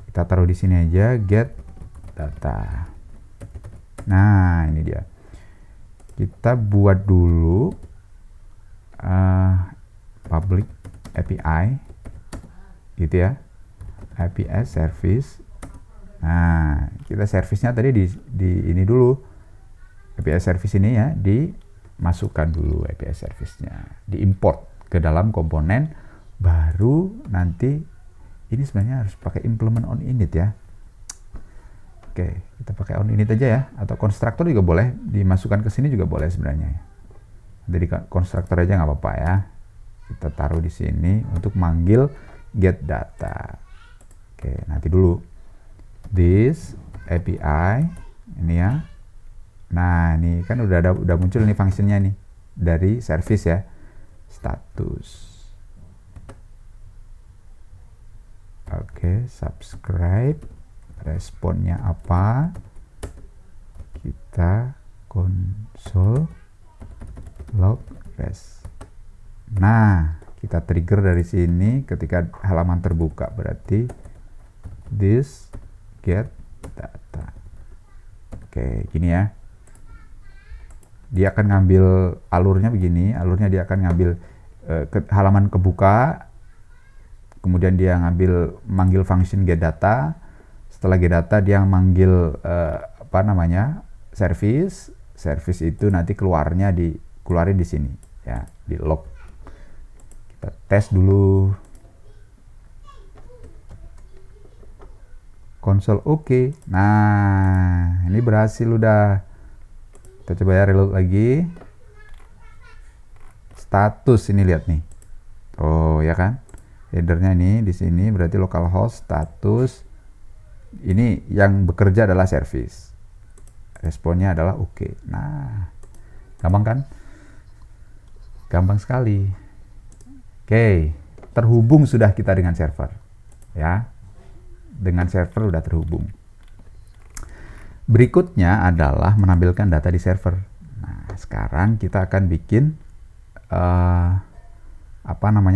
Kita taruh di sini aja get data. Nah, ini dia. Kita buat dulu public API gitu ya, API service. Nah, kita servisnya tadi di ini dulu, API service ini ya, dimasukkan dulu API service-nya, diimport ke dalam komponen, baru nanti ini sebenarnya harus pakai implement on init ya. Oke, kita pakai on init aja ya, atau konstruktor juga boleh, dimasukkan ke sini juga boleh sebenarnya. Jadi konstruktor aja nggak apa-apa ya. Kita taruh di sini untuk manggil get data. Oke, nanti dulu this API ini ya. Nah, ini kan udah muncul nih fungsinya nih dari service ya. Status. Oke, subscribe. Responnya apa? Kita console log res. Nah, kita trigger dari sini ketika halaman terbuka, berarti this get data. Oke, gini ya. Dia akan ngambil alurnya begini, alurnya dia akan ngambil halaman kebuka, kemudian dia manggil function get data. Setelah get data dia manggil service. Service itu nanti keluarin di sini ya, di log. Kita tes dulu. Console oke. Nah, ini berhasil udah. Kita coba ya reload lagi. Status ini lihat nih. Oh, ya kan? Headernya ini di sini berarti localhost status. Ini yang bekerja adalah service. Responnya adalah oke. Nah, gampang kan? Gampang sekali. Oke, terhubung sudah kita dengan server. Ya. Dengan server udah terhubung. Berikutnya adalah menampilkan data di server. Nah, sekarang kita akan bikin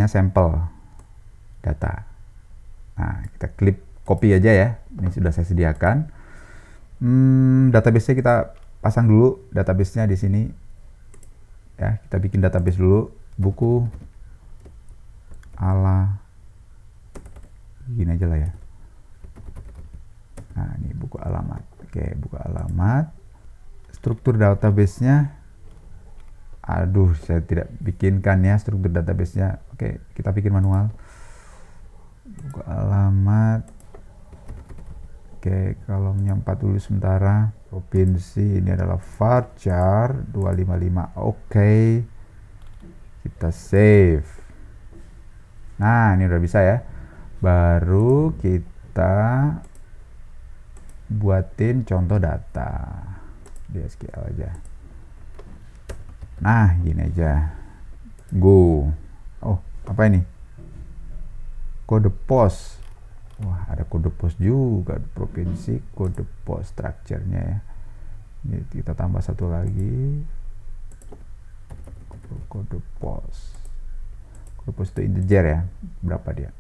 sampel data. Nah, kita klik copy aja ya. Ini sudah saya sediakan. Database-nya kita pasang dulu. Database-nya di sini. Ya, kita bikin database dulu. Buku ala gini aja lah ya. Nah, ini buku alamat. Oke, buku alamat. Struktur database-nya. Aduh, saya tidak bikinkan ya struktur database-nya. Oke, kita bikin manual. Buku alamat. Oke, kolomnya 4 dulu sementara. Provinsi ini adalah varchar 255. Oke. Kita save. Nah, ini udah bisa ya. Baru kita buatin contoh data di SQL aja. Nah, gini aja. Go. Oh, apa ini? Kode pos. Wah, ada kode pos juga. Provinsi, kode pos structure-nya ya. Ini kita tambah satu lagi. Kode pos. Kode pos itu integer ya. Berapa dia?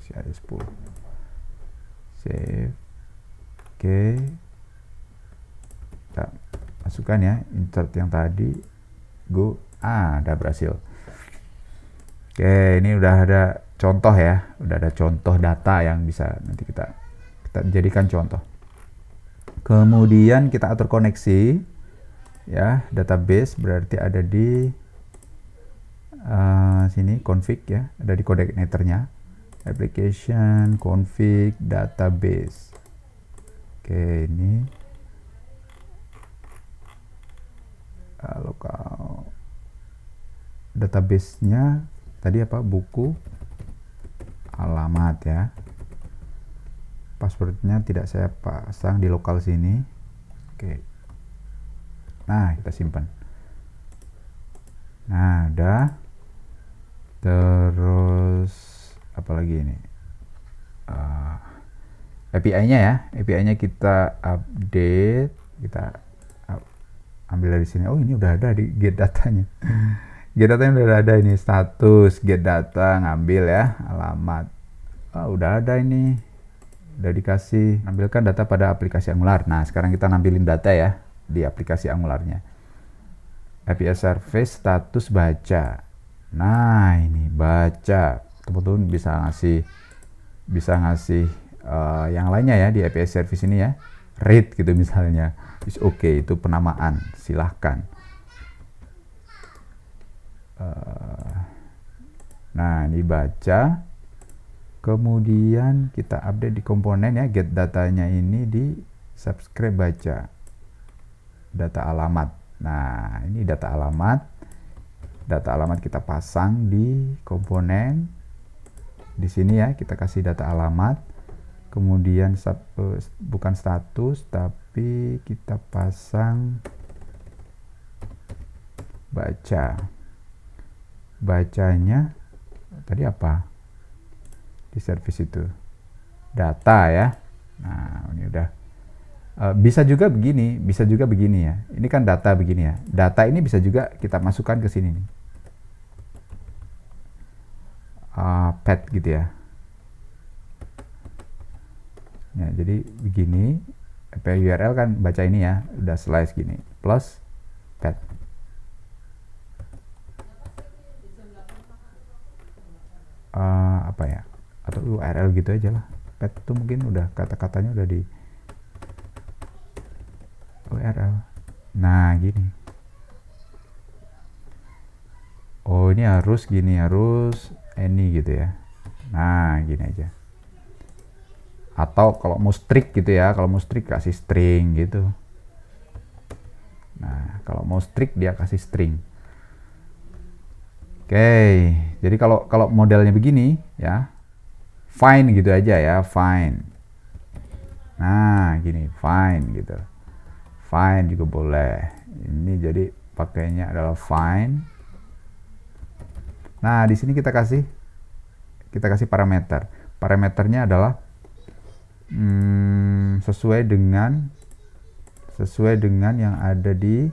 Si ada 10. Save. Oke, kita masukkan ya, insert yang tadi, go, udah berhasil. Oke, ini udah ada contoh ya, udah ada contoh data yang bisa nanti kita jadikan contoh. Kemudian kita atur koneksi, ya, database berarti ada di sini config ya, ada di coordinatornya, application, config, database. Oke, ini lokal database-nya tadi apa? Buku alamat ya. Password-nya tidak saya pasang di lokal sini. Oke. Nah, kita simpan. Nah, udah. Terus apa lagi ini? API-nya ya, API-nya kita update, kita ambil dari sini. Oh, ini udah ada di get datanya. Get datanya udah ada ini, status get data, ngambil ya, alamat. Udah ada ini, udah dikasih. Ambilkan data pada aplikasi Angular. Nah, sekarang kita nampilin data ya di aplikasi Angularnya. API service status baca. Nah, ini baca. Teman-teman bisa ngasih yang lainnya ya di API service ini ya. Read gitu misalnya. Is okay, itu penamaan. Silahkan. Nah, ini baca. Kemudian kita update di komponen ya, get datanya ini di subscribe baca. Data alamat. Nah, ini data alamat. Data alamat kita pasang di komponen. Di sini ya, kita kasih data alamat. Kemudian bukan status, tapi kita pasang baca. Bacanya tadi apa? Di service itu data ya. Nah, ini udah bisa juga begini ya. Ini kan data begini ya. Data ini bisa juga kita masukkan ke sini nih. Pad gitu ya. Nah, jadi begini. API URL kan baca ini ya, udah slice gini. Plus pad. Apa ya? Atau URL gitu aja lah. Pad itu mungkin udah kata-katanya udah di URL. Nah, gini. Oh, ini harus gini, harus any gitu ya. Nah, gini aja. Atau kalau mau strict gitu ya, kalau mau strict kasih string gitu. Nah, kalau mau strict dia kasih string. Oke, jadi kalau modelnya begini ya, fine gitu aja ya, fine. Nah, gini, fine gitu. Fine juga boleh. Ini jadi pakainya adalah fine. Nah, di sini kita kasih parameter. Parameternya adalah sesuai dengan yang ada di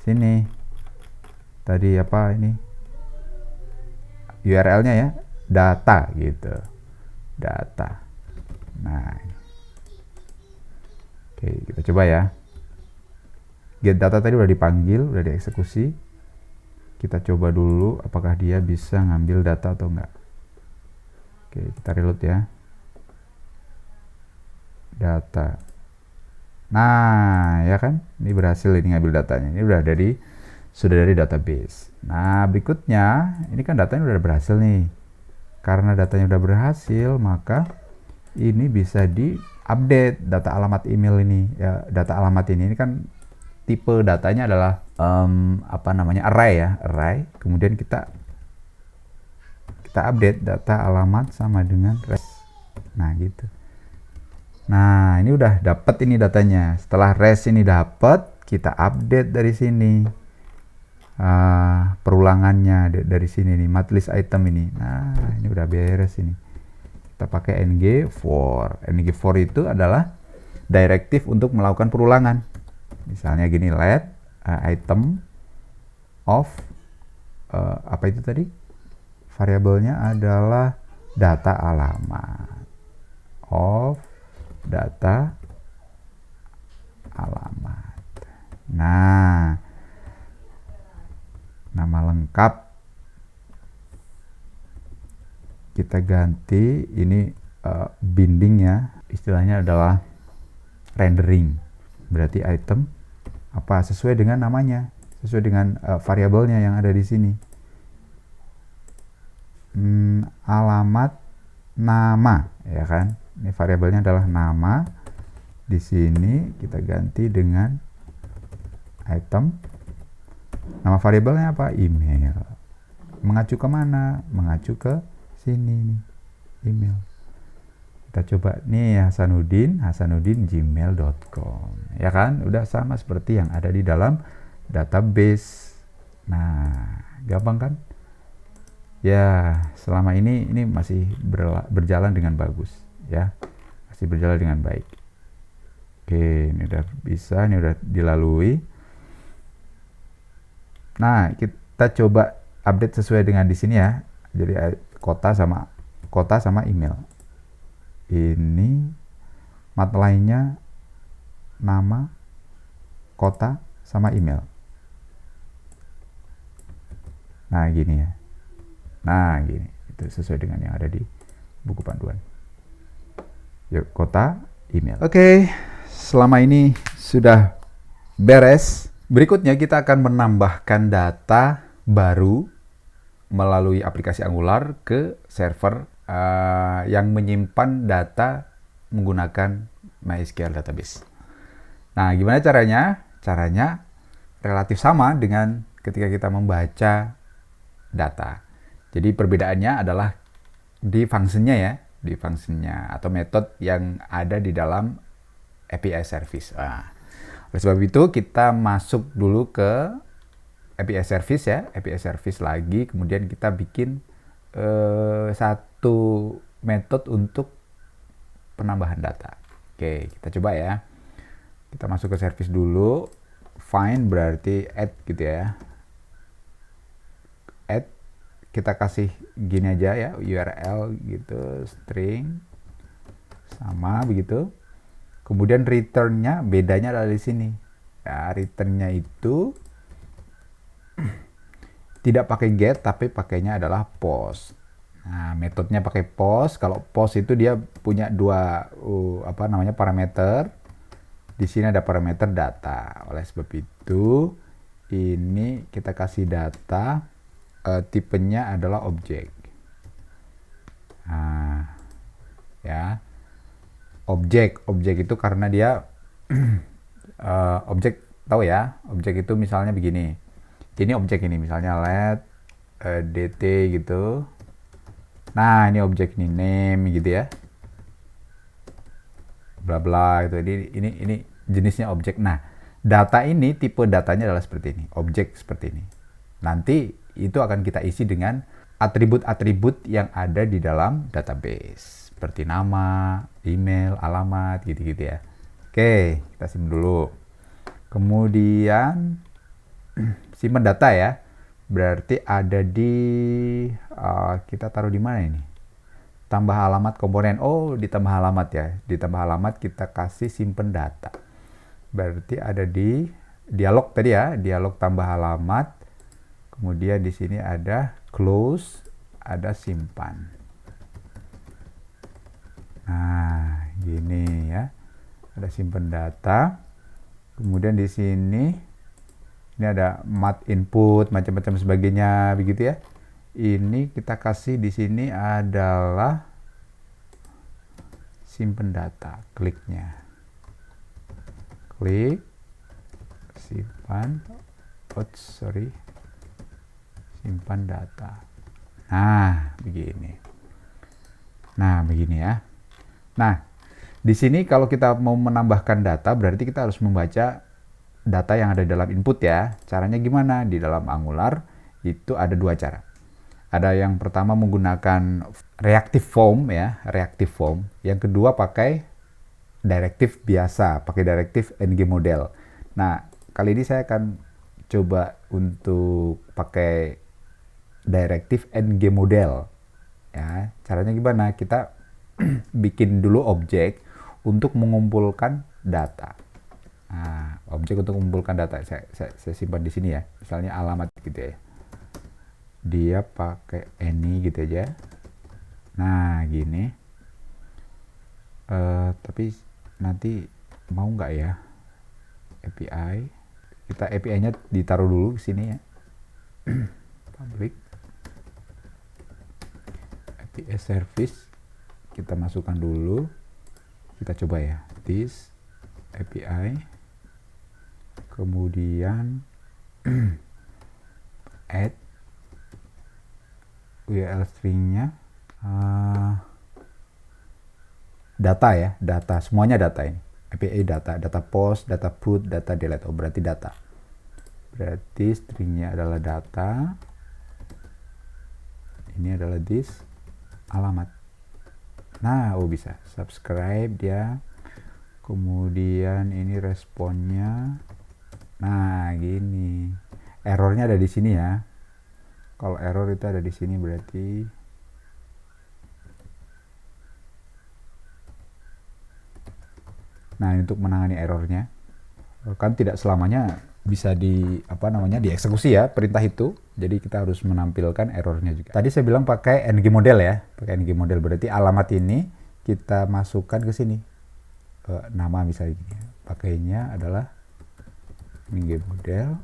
sini. Tadi apa ini? URL-nya ya, data gitu. Data. Nah. Oke, kita coba ya. Get data tadi udah dipanggil, udah dieksekusi. Kita coba dulu apakah dia bisa ngambil data atau enggak. Oke, kita reload ya. Data. Nah, ya kan? Ini berhasil ini ngambil datanya. Ini sudah dari database. Nah, berikutnya, ini kan datanya udah berhasil nih. Karena datanya udah berhasil, maka ini bisa di-update data alamat email ini. Ya, data alamat ini kan tipe datanya adalah array ya, array. Kemudian kita update data alamat sama dengan res. Nah, gitu. Nah, ini udah dapat ini datanya. Setelah res ini dapat, kita update dari sini. Perulangannya dari sini nih, matlist item ini. Nah, ini udah beres ini. Kita pakai ng-for. ng-for itu adalah direktif untuk melakukan perulangan. Misalnya gini, let item of apa itu tadi? Variabelnya adalah data alamat. Of data alamat. Nah, nama lengkap kita ganti ini bindingnya, istilahnya adalah rendering. Berarti item apa sesuai dengan namanya, sesuai dengan variabelnya yang ada di sini. Alamat nama ya kan. Ini variabelnya adalah nama. Di sini kita ganti dengan item. Nama variabelnya apa? Email. Mengacu ke mana? Mengacu ke sini nih, email. Kita coba nih, Hasanuddin gmail.com. Ya kan? Udah sama seperti yang ada di dalam database. Nah, gampang kan? Ya, selama ini masih berjalan dengan bagus ya. Masih berjalan dengan baik. Oke, ini udah bisa, ini udah dilalui. Nah, kita coba update sesuai dengan di sini ya. Jadi kota sama email. Ini lainnya nama, kota sama email. Nah, gini ya. Nah, gini. Itu sesuai dengan yang ada di buku panduan. Yuk, kota, email. Oke, selama ini sudah beres. Berikutnya kita akan menambahkan data baru melalui aplikasi Angular ke server yang menyimpan data menggunakan MySQL database. Nah, gimana caranya? Caranya relatif sama dengan ketika kita membaca data. Jadi perbedaannya adalah di functionnya ya, di functionnya atau metode yang ada di dalam API service. Nah, oleh sebab itu kita masuk dulu ke API service ya, API service lagi, kemudian kita bikin satu metode untuk penambahan data. Oke, kita coba ya. Kita masuk ke service dulu. Find berarti add gitu ya. Add, kita kasih gini aja ya, URL gitu, string sama begitu. Kemudian returnnya bedanya adalah di sini. Ya, returnnya itu tidak pakai get tapi pakainya adalah post. Nah, metodenya pakai post. Kalau post itu dia punya dua parameter. Di sini ada parameter data. Oleh sebab itu ini kita kasih data, tipenya adalah objek. Nah, ya. Objek itu karena dia objek, tahu ya, objek itu misalnya begini. Ini objek ini misalnya let dt gitu. Nah, ini objek ini name gitu ya. Bla bla gitu. Ini jenisnya objek. Nah, data ini tipe datanya adalah seperti ini, objek seperti ini. Nanti itu akan kita isi dengan atribut-atribut yang ada di dalam database. Seperti nama, email, alamat gitu-gitu ya. Oke, kita simpan dulu. Kemudian simpan data ya, berarti ada di kita taruh di mana ini, tambah alamat komponen. Oh, ditambah alamat ya, ditambah alamat kita kasih simpan data, berarti ada di dialog tadi ya, dialog tambah alamat. Kemudian di sini ada close, ada simpan. Nah, gini ya, ada simpan data. Kemudian di sini ini ada mat input, macam-macam sebagainya, begitu ya. Ini kita kasih di sini adalah simpan data, kliknya. Klik, simpan, simpan data. Nah, begini. Nah, begini ya. Nah, di sini kalau kita mau menambahkan data, berarti kita harus membaca data yang ada dalam input ya. Caranya gimana? Di dalam Angular itu ada dua cara. Ada yang pertama menggunakan reactive form ya, reactive form. Yang kedua pakai directive biasa, pakai directive ng model. Nah, kali ini saya akan coba untuk pakai directive ng model. Ya, caranya gimana? Kita bikin dulu objek untuk mengumpulkan data. Nah, objek untuk mengumpulkan data saya simpan di sini ya, misalnya alamat gitu ya, dia pakai any gitu aja. Nah, gini, tapi nanti mau nggak ya API, kita API-nya ditaruh dulu di sini ya. Public API service kita masukkan dulu, kita coba ya, this API, kemudian add URL stringnya, data ya, data, semuanya data ini, API data, data post, data put, data delete. Oh, berarti data, berarti stringnya adalah data, ini adalah this, alamat. Nah, oh bisa subscribe dia, kemudian ini responnya. Nah, gini, errornya ada di sini ya. Kalau error itu ada di sini berarti nah, ini untuk menangani errornya. Kan tidak selamanya bisa dieksekusi ya perintah itu. Jadi kita harus menampilkan errornya juga. Tadi saya bilang pakai ng model ya, pakai ng model berarti alamat ini kita masukkan ke sini. Nama misalnya gini. Pakainya adalah ng model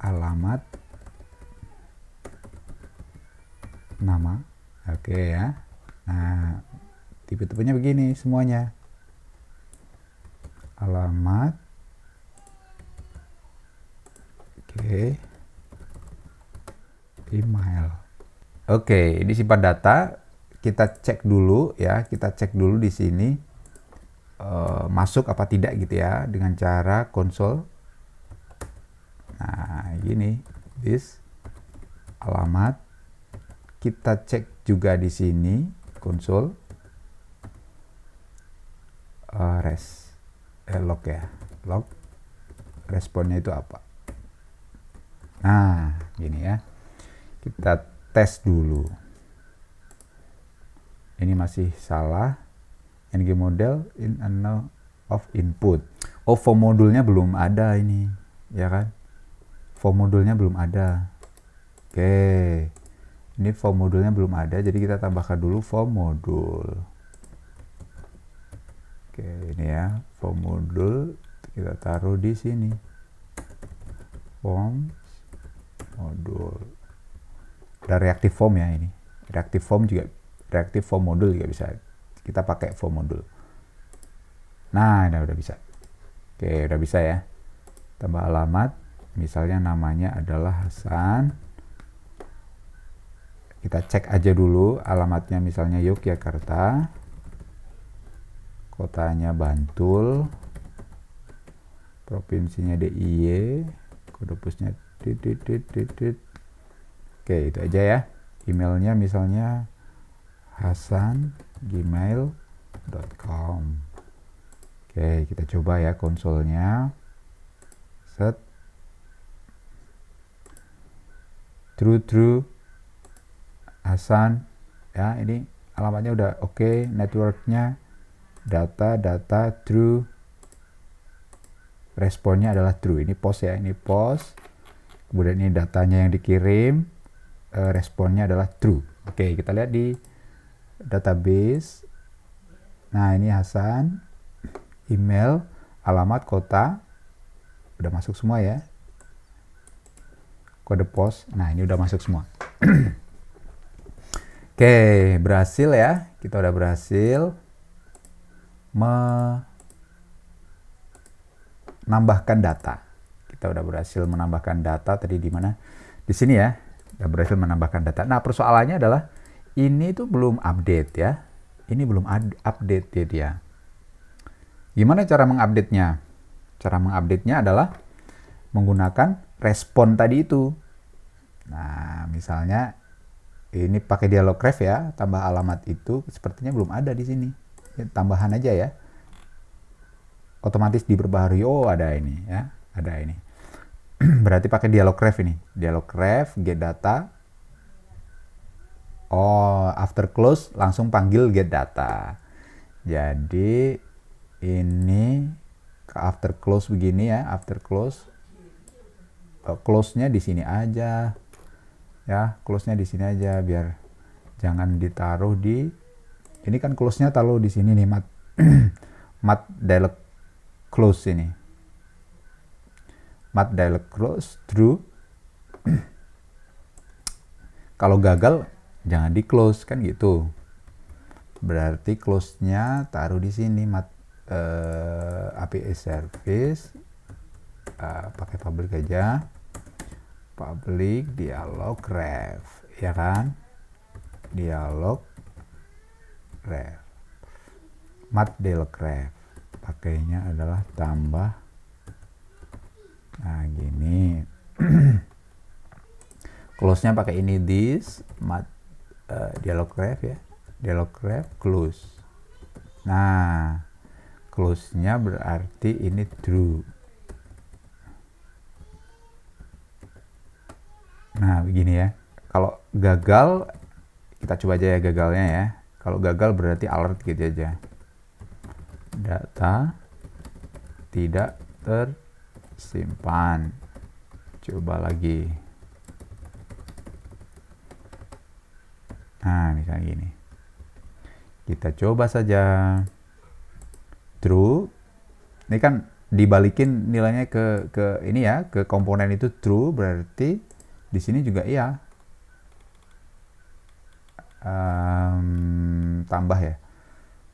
alamat nama. Oke ya. Nah, tipe-tipenya begini semuanya. Alamat. Oke. Email. Oke, ini simpan data. Kita cek dulu ya, kita cek dulu di sini masuk apa tidak gitu ya dengan cara konsol. Nah, gini, this alamat. Kita cek juga di sini konsol log ya, log responnya itu apa. Nah, gini ya. Kita tes dulu. Ini masih salah. ng model in and of input. Oh, form modulnya belum ada ini, ya kan? Form modulnya belum ada. Oke. Ini form modulnya belum ada, jadi kita tambahkan dulu form modul. Oke, ini ya, form modul kita taruh di sini. Form modul. Ada reactive form ya ini. Reactive form modul juga bisa. Kita pakai form modul. Nah, ini udah bisa. Oke, udah bisa ya. Tambah alamat, misalnya namanya adalah Hasan. Kita cek aja dulu alamatnya, misalnya Yogyakarta, kotanya Bantul, provinsinya DIY, kode posnya Oke, itu aja ya. Emailnya misalnya hasan@gmail.com. Oke, kita coba ya konsolnya. Set. True. Hasan ya, ini alamatnya udah oke. Networknya data true, responnya adalah true. Ini post ya, ini post, kemudian ini datanya yang dikirim, responnya adalah true. Oke, kita lihat di database. Nah, ini Hasan, email, alamat, kota udah masuk semua ya, kode pos. Nah, ini udah masuk semua. Oke, berhasil ya. Kita udah berhasil menambahkan data. Kita udah berhasil menambahkan data tadi di mana? Di sini ya. Udah berhasil menambahkan data. Nah, persoalannya adalah ini tuh belum update ya. Ini belum update dia. Gimana cara mengupdate-nya? Cara mengupdate-nya adalah menggunakan respon tadi itu. Nah, misalnya ini pakai dialog ref ya, tambah alamat itu sepertinya belum ada di sini. Ya, tambahan aja ya. Otomatis diperbaharui. Oh, ada ini ya, ada ini. Berarti pakai dialog ref ini. Dialog ref get data. Oh, after close langsung panggil get data. Jadi ini ke after close begini ya, after close. Close-nya di sini aja. Ya, close-nya di sini aja biar jangan ditaruh di ini kan close-nya taruh di sini nih, mat dialog close ini. Mat dialog close true. Kalau gagal jangan di close kan gitu. Berarti close-nya taruh di sini mat API service pakai public aja. Public dialog ref ya kan, dialog ref, mat dialog ref pakainya adalah tambah. Nah, gini. Close-nya pakai ini this mat dialog ref ya, dialog ref close. Nah, close-nya berarti ini true. Nah, begini ya. Kalau gagal, kita coba aja ya gagalnya ya. Kalau gagal berarti alert gitu aja. Data tidak tersimpan. Coba lagi. Nah, misalnya gini. Kita coba saja. True. Ini kan dibalikin nilainya ke ini ya, ke komponen itu true, berarti di sini juga iya. Tambah ya.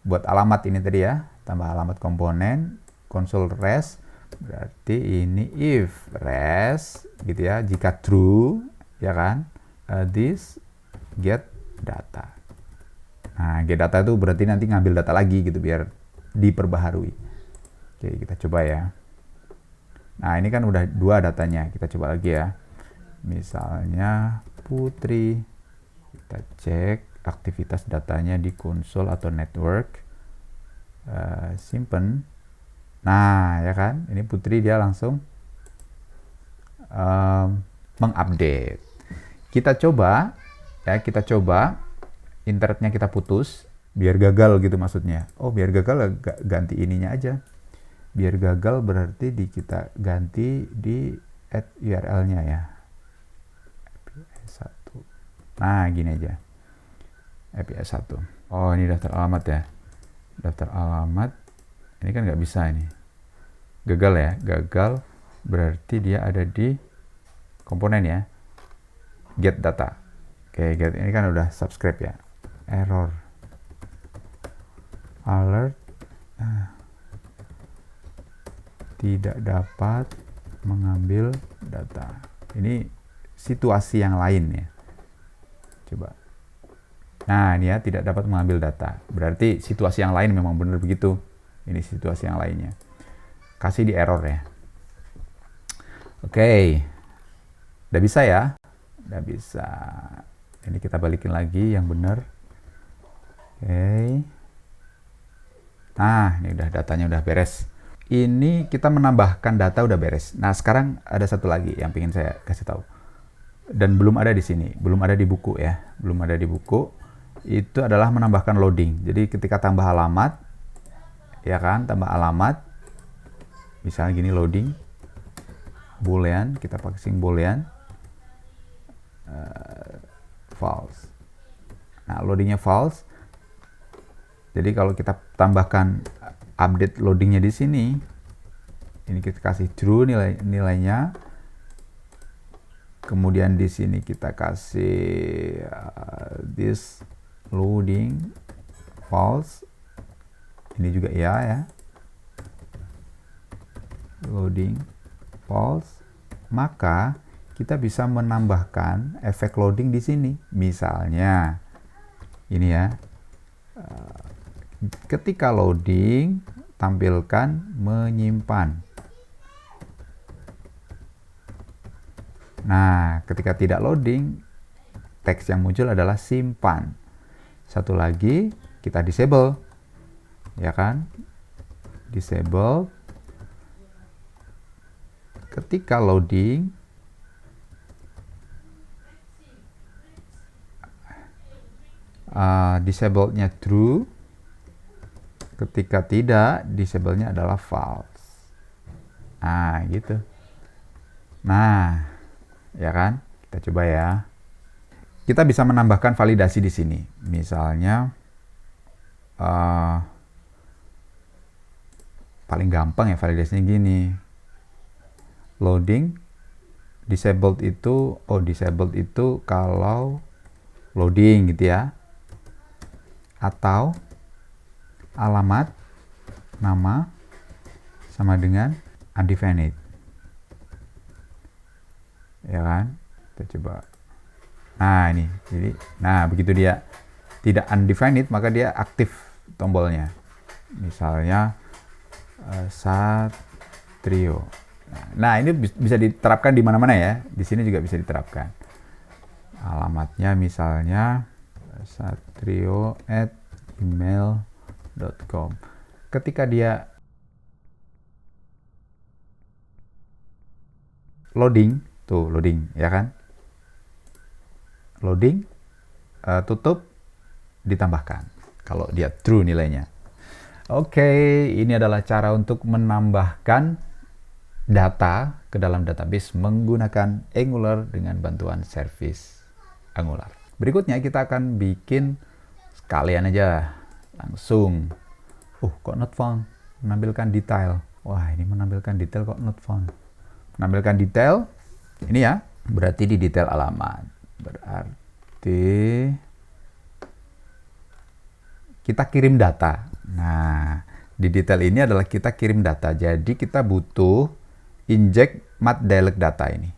Buat alamat ini tadi ya, tambah alamat komponen, console res, berarti ini if res gitu ya, jika true ya kan, this get data. Nah, get data itu berarti nanti ngambil data lagi gitu biar diperbaharui. Oke, kita coba ya. Nah, ini kan udah 2 datanya. Kita coba lagi ya. Misalnya Putri. Kita cek aktivitas datanya di konsol atau network. Simpen. Nah, ya kan? Ini Putri dia langsung mengupdate. Kita coba ya, kita coba internetnya kita putus biar gagal gitu maksudnya. Oh, biar gagal ganti ininya aja. Biar gagal berarti kita ganti di add URL-nya ya. API1. Nah, gini aja. API1. Oh, ini daftar alamat ya. Daftar alamat. Ini kan nggak bisa ini. Gagal ya. Gagal berarti dia ada di komponen ya. Get data. Oke, get ini kan udah subscribe ya. Error. Alert. Tidak dapat mengambil data. Ini situasi yang lain ya. Coba. Nah, ini ya, tidak dapat mengambil data. Berarti situasi yang lain memang benar begitu. Ini situasi yang lainnya. Kasih di error ya. Oke. Udah bisa ya? Udah bisa. Ini kita balikin lagi yang benar. Oke. Nah, ini udah datanya udah beres. Ini kita menambahkan data udah beres. Nah, sekarang ada satu lagi yang ingin saya kasih tahu. Dan belum ada di sini, belum ada di buku ya. Belum ada di buku. Itu adalah menambahkan loading. Jadi ketika tambah alamat, ya kan, tambah alamat. Misalnya gini loading. Boolean, kita pakai boolean. False. Nah, loadingnya false. Jadi kalau kita tambahkan update loadingnya di sini, ini kita kasih true nilainya, kemudian di sini kita kasih this loading false, ini juga ya, loading false, maka kita bisa menambahkan efek loading di sini, misalnya ini ya. Ketika loading, tampilkan menyimpan. Nah, ketika tidak loading, teks yang muncul adalah simpan. Satu lagi, kita disable. Ya kan? Disable. Ketika loading, disable-nya true. Ketika tidak, disable-nya adalah false. Nah, gitu. Nah, ya kan? Kita coba ya. Kita bisa menambahkan validasi di sini. Misalnya, paling gampang ya validasinya gini. Loading, disabled itu kalau loading gitu ya. Atau alamat nama sama dengan undefined, ya kan? Kita coba. Nah, ini jadi, nah begitu dia tidak undefined maka dia aktif tombolnya. Misalnya Satrio. Nah, ini bisa diterapkan di mana-mana ya. Di sini juga bisa diterapkan. Alamatnya misalnya satrio@gmail.com. Ketika dia loading, tuh loading ya kan, loading, tutup, ditambahkan kalau dia true nilainya. Oke, ini adalah cara untuk menambahkan data ke dalam database menggunakan Angular dengan bantuan service Angular. Berikutnya kita akan bikin sekalian aja langsung. Kok not found? Menampilkan detail. Wah, ini menampilkan detail kok not found. Menampilkan detail. Ini ya, berarti di detail alamat. Berarti kita kirim data. Nah, di detail ini adalah kita kirim data. Jadi kita butuh inject mat dialog data ini.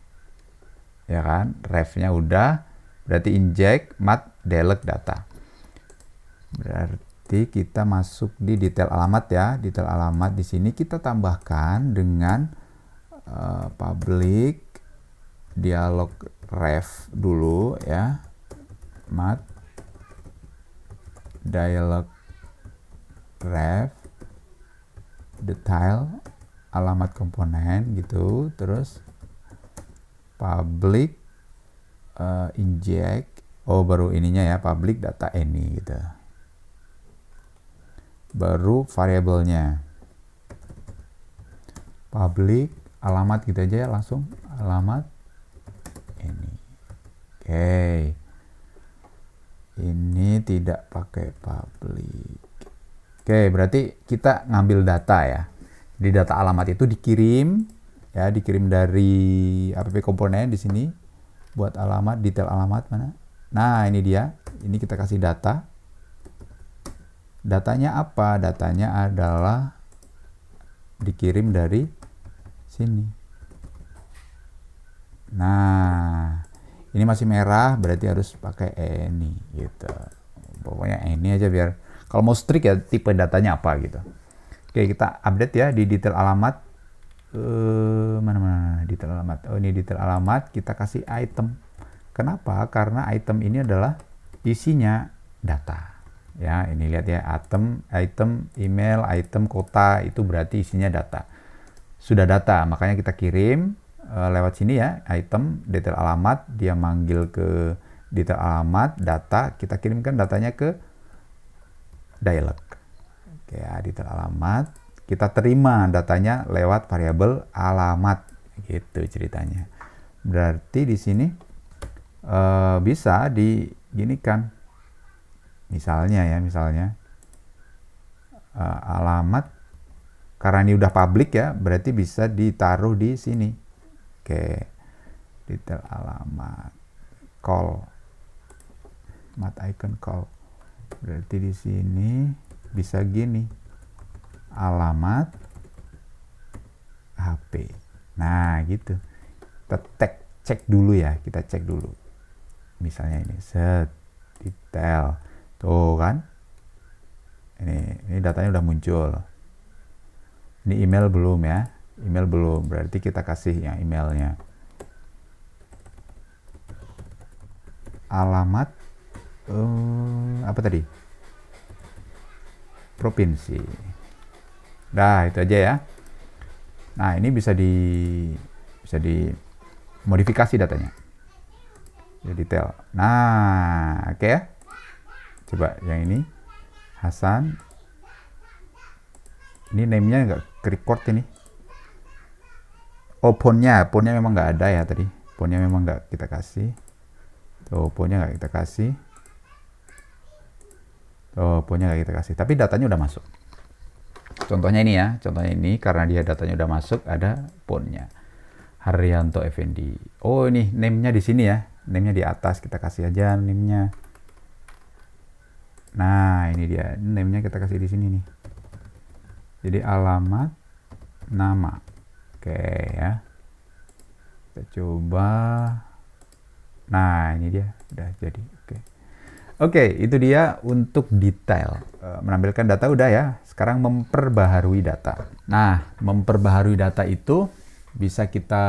Ya kan? Ref-nya udah, berarti inject mat dialog data. Berarti kita masuk di detail alamat ya. Detail alamat di sini kita tambahkan dengan public dialog ref dulu ya. Mat dialog ref detail alamat komponen gitu, terus public inject baru ininya ya, public data any gitu, baru variabelnya public alamat gitu aja ya, langsung alamat ini. Oke, ini tidak pakai public. Oke, berarti kita ngambil data ya. Di data alamat itu dikirim ya, dikirim dari app komponen di sini buat alamat, detail alamat mana? Nah, ini dia. Ini kita kasih data. Datanya apa? Datanya adalah dikirim dari sini. Nah, ini masih merah, berarti harus pakai any gitu. Pokoknya any aja biar kalau mau strict ya tipe datanya apa gitu. Oke, kita update ya di detail alamat. Mana detail alamat? Oh, ini detail alamat, kita kasih item. Kenapa? Karena item ini adalah isinya data. Ya, ini lihat ya, item email, item kota, itu berarti isinya data. Sudah data, makanya kita kirim lewat sini ya, item detail alamat, dia manggil ke detail alamat, data, kita kirimkan datanya ke dialog. Oke ya, detail alamat, kita terima datanya lewat variabel alamat, gitu ceritanya. Berarti di sini bisa diginikan, misalnya alamat, karena ini udah public ya, berarti bisa ditaruh di sini. Oke, detail alamat, call, mat icon call, berarti di sini bisa gini, alamat HP. Nah gitu, kita cek dulu ya, kita cek dulu. Misalnya ini set detail, tuh kan, ini datanya udah muncul. Ini email belum ya, email belum, berarti kita kasih yang emailnya. Alamat apa tadi? Provinsi. Nah, itu aja ya. Nah, ini bisa dimodifikasi datanya. Ya, detail. Nah, oke ya. Coba yang ini Hasan. Ini name-nya nggak ke-record ini. Oh, phone-nya memang nggak ada ya tadi. Phone-nya memang nggak kita kasih. Tuh, phone-nya nggak kita kasih. Tuh, phone-nya nggak kita kasih. Tapi datanya udah masuk. Contohnya ini ya. Contohnya ini karena dia datanya udah masuk, ada phone-nya. Haryanto Effendi. Oh, ini name-nya di sini ya. Name-nya di atas, kita kasih aja name-nya. Nah, ini dia. Name-nya kita kasih di sini nih. Jadi alamat, nama. Oke ya. Kita coba. Nah, ini dia. Udah jadi. Oke, itu dia untuk detail. Menampilkan data udah ya. Sekarang memperbaharui data. Nah, memperbaharui data itu bisa kita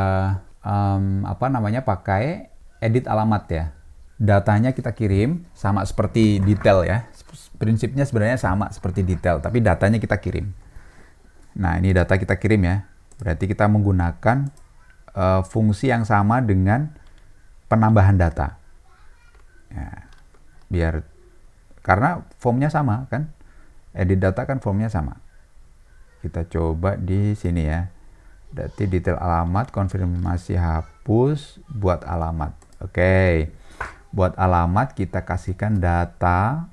pakai edit alamat ya. Datanya kita kirim sama seperti detail ya. Prinsipnya sebenarnya sama seperti detail, tapi datanya kita kirim. Nah, ini data kita kirim ya. Berarti kita menggunakan fungsi yang sama dengan penambahan data. Ya, karena formnya sama kan. Edit data kan formnya sama. Kita coba di sini ya. Berarti detail alamat, konfirmasi hapus, buat alamat. Oke. Buat alamat kita kasihkan data,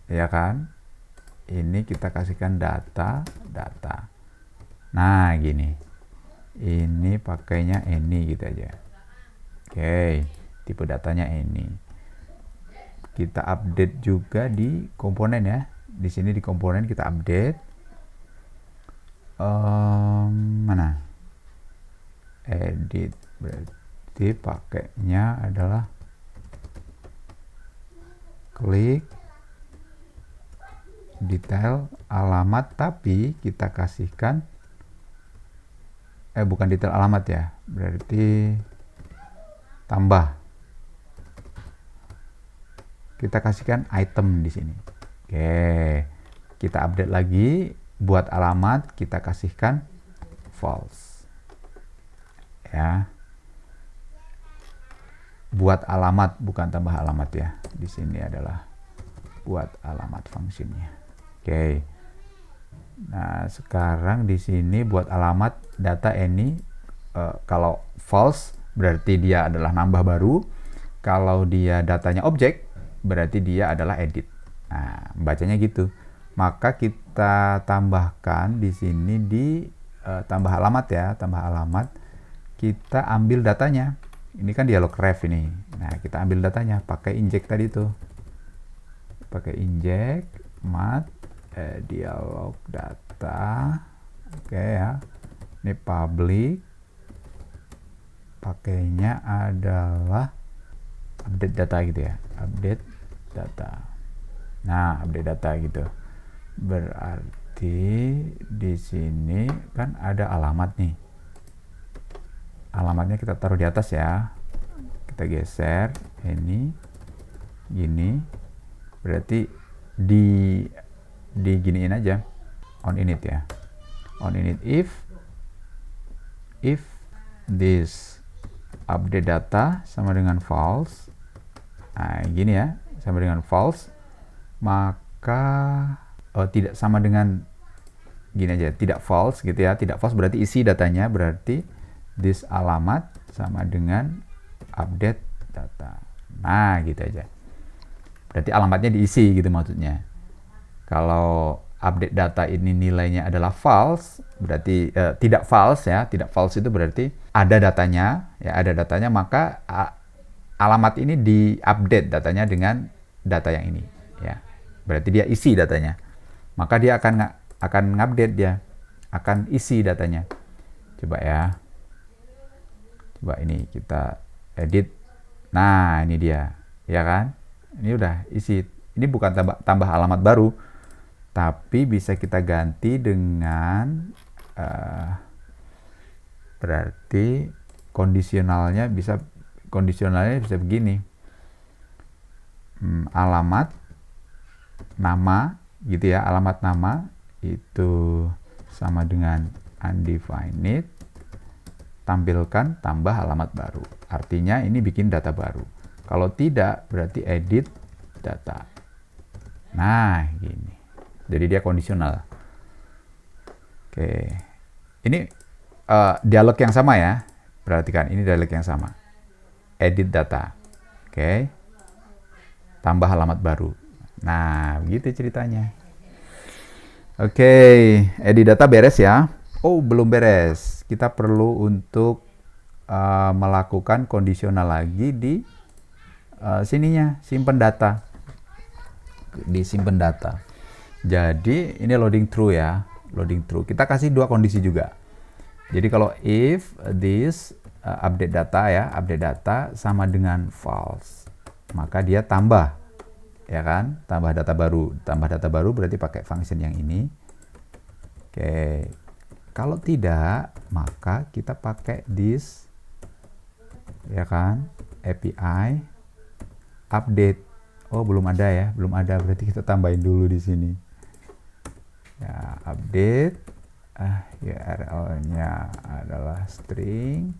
ya kan? Ini kita kasihkan data. Nah, gini. Ini pakainya ini gitu aja. Oke. Tipe datanya ini. Kita update juga di komponen ya. Di sini di komponen kita update. Mana? Edit, berarti pakainya adalah klik detail alamat, tapi kita kasihkan bukan detail alamat ya, berarti tambah, kita kasihkan item di sini. Oke, kita update lagi. Buat alamat kita kasihkan false ya. Buat alamat, bukan tambah alamat ya. Di sini adalah buat alamat fungsinya. Oke. Nah, sekarang di sini buat alamat data ini kalau false berarti dia adalah nambah baru. Kalau dia datanya objek berarti dia adalah edit. Nah, bacanya gitu. Maka kita tambahkan di sini di tambah alamat ya, tambah alamat. Kita ambil datanya. Ini kan dialog ref ini. Nah, kita ambil datanya pakai inject tadi tuh. Pakai inject mat dialog data. Oke ya. Ini public. Pakainya adalah update data gitu ya. Update data. Nah, update data gitu. Berarti di sini kan ada alamat nih. Alamatnya kita taruh di atas ya. Kita geser ini gini. Berarti di giniin aja. On init ya. On init if this update data sama dengan false. Nah, gini ya, sama dengan false, maka tidak sama dengan gini aja, tidak false gitu ya. Tidak false berarti isi datanya, berarti this alamat sama dengan update data. Nah, gitu aja. Berarti alamatnya diisi gitu maksudnya. Kalau update data ini nilainya adalah false, berarti tidak false ya. Tidak false itu berarti ada datanya, ya ada datanya, maka alamat ini diupdate datanya dengan data yang ini, ya. Berarti dia isi datanya. Maka dia akan ngupdate, dia akan isi datanya. Coba ya. Coba ini kita edit. Nah, ini dia. Ya kan? Ini udah isi. Ini bukan tambah alamat baru, tapi bisa kita ganti dengan berarti kondisionalnya bisa begini. Alamat nama gitu ya, alamat nama itu sama dengan undefined, tampilkan tambah alamat baru. Artinya ini bikin data baru. Kalau tidak berarti edit data. Nah, gini. Jadi dia kondisional. Oke. Ini dialog yang sama ya. Perhatikan, ini dialog yang sama. Edit data. Oke. Tambah alamat baru. Nah, begitu ceritanya. Oke, edit data beres ya. Oh, belum beres. Kita perlu untuk melakukan kondisional lagi di sininya, simpen data. Di simpen data. Jadi, ini loading true ya. Loading true. Kita kasih dua kondisi juga. Jadi, kalau if this update data ya, update data sama dengan false, maka dia tambah, ya kan? Tambah data baru. Tambah data baru berarti pakai function yang ini. Oke. Kalau tidak, maka kita pakai this, ya kan? API update. Oh, belum ada ya, belum ada. Berarti kita tambahin dulu di sini. Ya, update. URL-nya adalah string.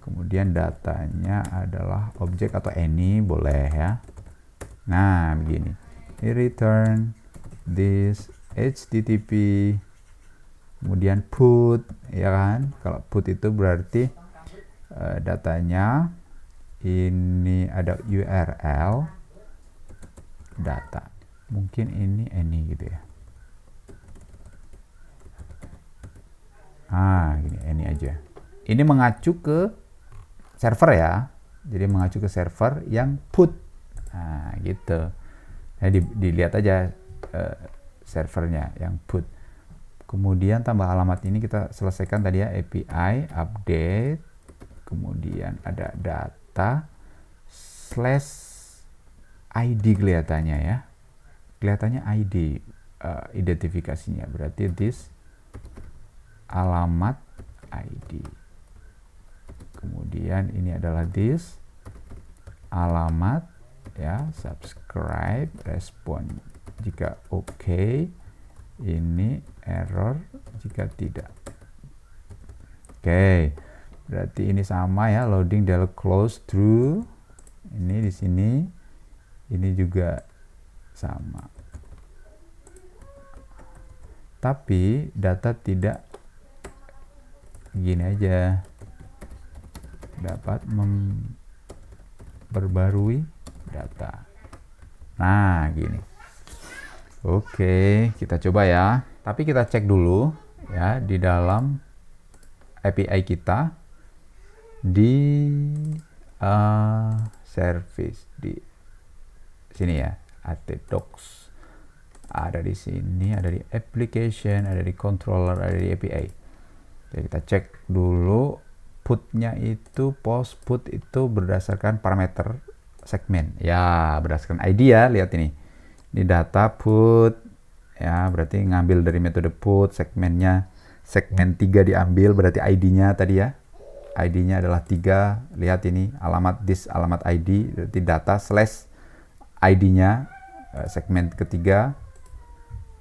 Kemudian datanya adalah objek atau any, boleh ya. Nah, begini. Return this HTTP kemudian put, ya kan? Kalau put itu berarti datanya ini ada URL data, mungkin ini gitu ya. Ini aja. Ini mengacu ke server ya, jadi mengacu ke server yang put. Nah gitu. Nah, dilihat aja servernya yang put. Kemudian tambah alamat ini kita selesaikan tadi ya, API update, kemudian ada data /ID kelihatannya ya, kelihatannya ID identifikasinya, berarti this alamat ID. Kemudian ini adalah this alamat ya, subscribe, respon jika oke, ini error jika tidak. Oke, berarti ini sama ya, loading dialog close true. Ini di sini, ini juga sama. Tapi data tidak gini aja, dapat memperbarui data. Nah, gini. Oke, kita coba ya. Tapi kita cek dulu ya di dalam API kita di service di sini ya, @docs. Ada di sini, ada di application, ada di controller, ada di API. Jadi kita cek dulu putnya itu, post put itu berdasarkan parameter segmen. Ya, berdasarkan ID ya, lihat ini. Ini data put ya, berarti ngambil dari metode put, segmennya segmen 3 diambil, berarti ID-nya tadi ya. ID-nya adalah 3. Lihat ini, alamat this, alamat ID, berarti data / ID-nya segmen ketiga.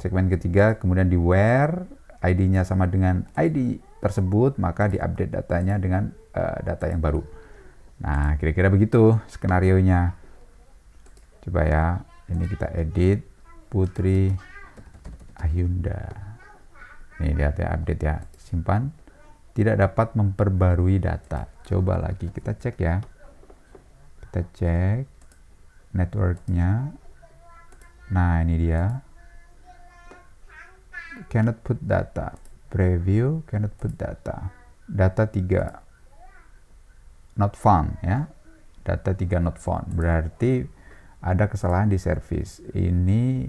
Segmen ketiga, kemudian di where ID-nya sama dengan ID tersebut, maka diupdate datanya dengan data yang baru. Nah, kira-kira begitu skenarionya. Coba ya, ini kita edit Putri Ayunda. Nih lihat ya, update ya, simpan. Tidak dapat memperbarui data. Coba lagi kita cek ya. Kita cek networknya. Nah, ini dia. Cannot put data. Preview, cannot put data. Data 3 not found ya. Data 3 not found. Berarti ada kesalahan di service. Ini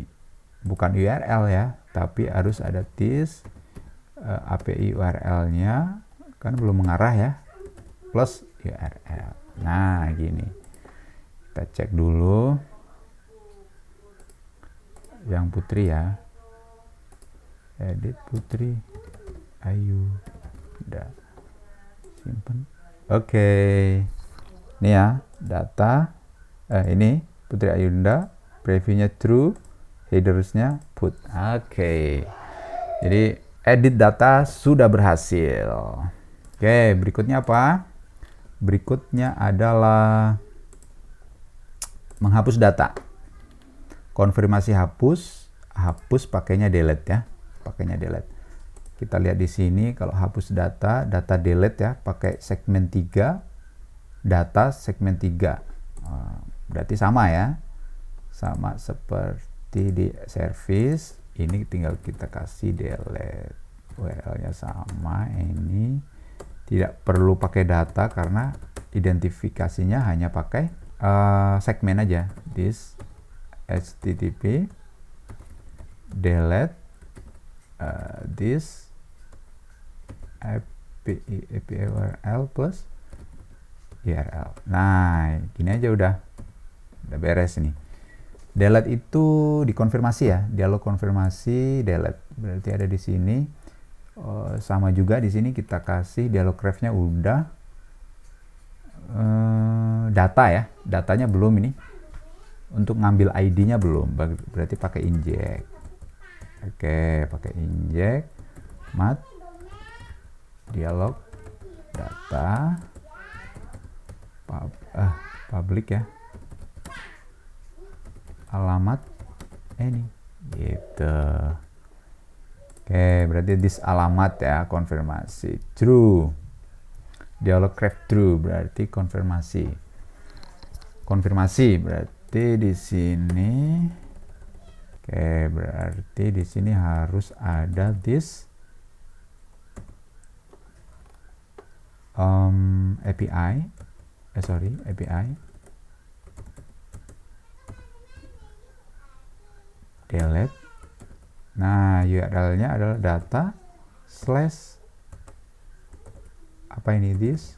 bukan URL ya, tapi harus ada this API URL-nya, kan belum mengarah ya, plus URL. Nah, gini. Kita cek dulu yang Putri ya. Edit Putri Ayu. Udah. Simpen. Oke. Ini ya, data ini Putri Ayunda, previewnya true, headersnya put. Oke. Jadi edit data sudah berhasil. Oke, berikutnya apa? Berikutnya adalah menghapus data. Konfirmasi hapus pakainya delete ya. Pakainya delete. Kita lihat di sini kalau hapus data delete ya, pakai segmen 3, data segmen 3. Berarti sama ya. Sama seperti di service, ini tinggal kita kasih delete. URL-nya sama, ini tidak perlu pakai data karena identifikasinya hanya pakai segmen aja. This http delete this API URL plus URL. Nah, gini aja udah beres nih. Delete itu dikonfirmasi ya, dialog konfirmasi delete. Berarti ada di sini. Sama juga di sini kita kasih dialog refnya udah. Data ya, datanya belum ini. Untuk ngambil ID-nya belum, berarti pakai inject. Oke, pakai inject mat dialog data public ya, alamat ini gitu. Oke, berarti this alamat ya, konfirmasi. True. Dialog craft true berarti konfirmasi. Konfirmasi berarti di sini. Oke, berarti di sini harus ada this API. API. Delete. Nah, URL-nya adalah data slash apa ini, this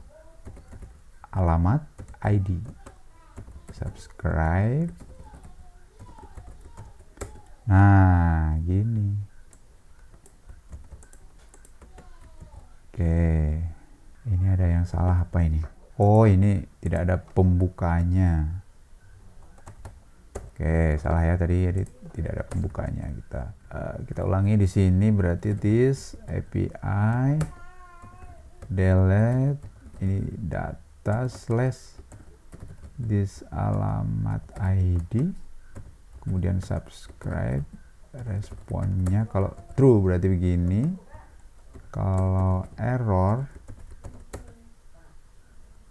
alamat ID. Subscribe. Nah, gini. Oke. Ini ada yang salah apa ini? Oh, ini tidak ada pembukanya. Oke, salah ya tadi, jadi tidak ada pembukanya. Kita ulangi di sini, berarti this API delete ini data slash this alamat ID, kemudian subscribe, responnya kalau true berarti begini, kalau error,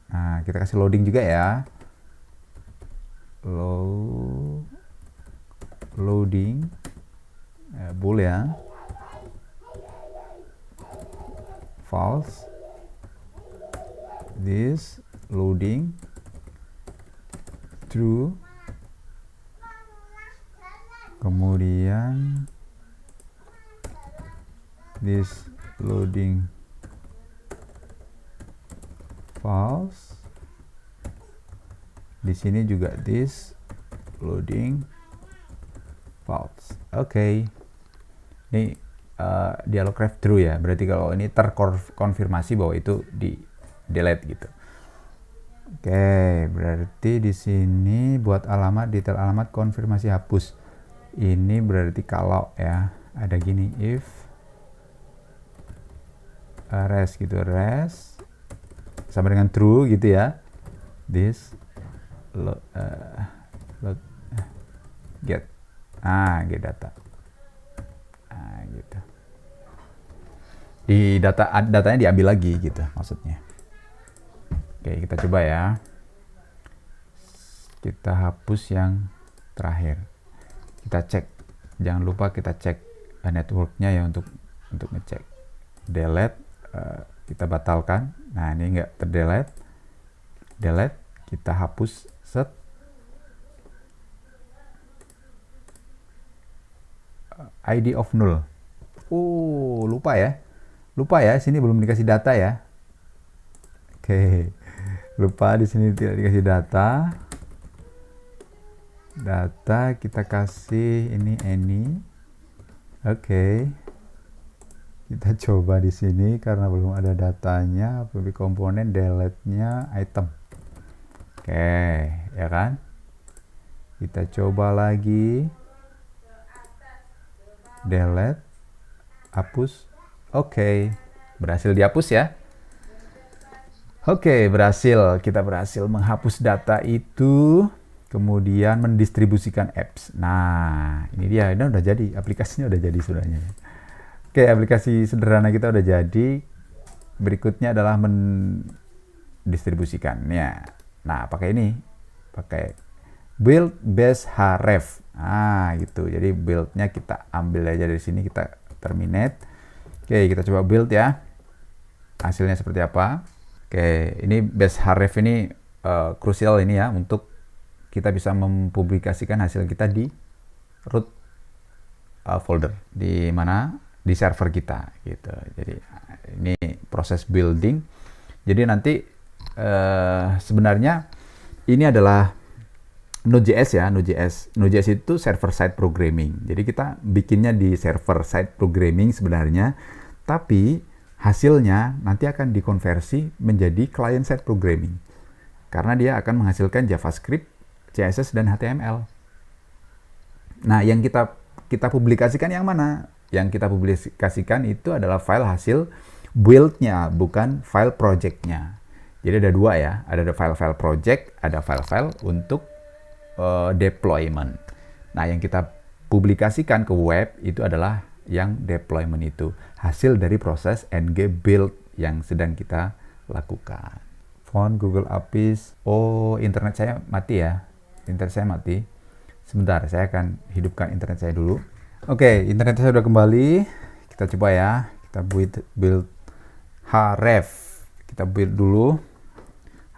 nah kita kasih loading juga ya, loading boolean false, this loading true, kemudian this loading false, di sini juga this loading false. Oke. Ini dialog craft true ya. Berarti kalau ini terkonfirmasi bahwa itu di delete gitu. Oke, berarti di sini buat alamat, detail alamat, konfirmasi hapus. Ini berarti kalau ya ada gini, if res gitu, res sama dengan true gitu ya. This get get data. Nah, gitu. Di datanya diambil lagi gitu maksudnya. Oke, kita coba ya. Kita hapus yang terakhir. Kita cek. Jangan lupa kita cek networknya ya untuk ngecek. Delete, kita batalkan. Nah, ini enggak terdelete. Delete, kita hapus set. ID of null. Oh, lupa ya. Sini belum dikasih data ya. Oke. Lupa di sini tidak dikasih data. Data kita kasih ini any. Oke. Kita coba di sini karena belum ada datanya, lebih komponen delete-nya item. Oke, ya kan? Kita coba lagi. Delete, hapus. Oke, berhasil dihapus ya. Oke, kita berhasil menghapus data itu, kemudian mendistribusikan apps. Nah, ini dia, ini udah jadi, aplikasinya udah jadi sebenarnya. Oke, aplikasi sederhana kita udah jadi. Berikutnya adalah mendistribusikannya. Nah, pakai ini, pakai build base href. Gitu. Jadi build-nya kita ambil aja dari sini, kita terminate. Oke, kita coba build ya. Hasilnya seperti apa? Oke, ini base href ini krusial ini ya untuk kita bisa mempublikasikan hasil kita di root folder di mana di server kita gitu. Jadi ini proses building. Jadi nanti sebenarnya ini adalah Node.js ya, Node.js itu server side programming. Jadi kita bikinnya di server side programming sebenarnya, tapi hasilnya nanti akan dikonversi menjadi client side programming. Karena dia akan menghasilkan JavaScript, CSS dan HTML. Nah, yang kita publikasikan yang mana? Yang kita publikasikan itu adalah file hasil build-nya, bukan file project-nya. Jadi ada dua ya, ada file-file project, ada file-file untuk deployment. Nah, yang kita publikasikan ke web itu adalah yang deployment itu. Hasil dari proses ng build yang sedang kita lakukan. Phone Google APIs. Oh, internet saya mati ya. Internet saya mati. Sebentar, saya akan hidupkan internet saya dulu. Oke, internet saya sudah kembali. Kita coba ya. Kita build href. Kita build dulu.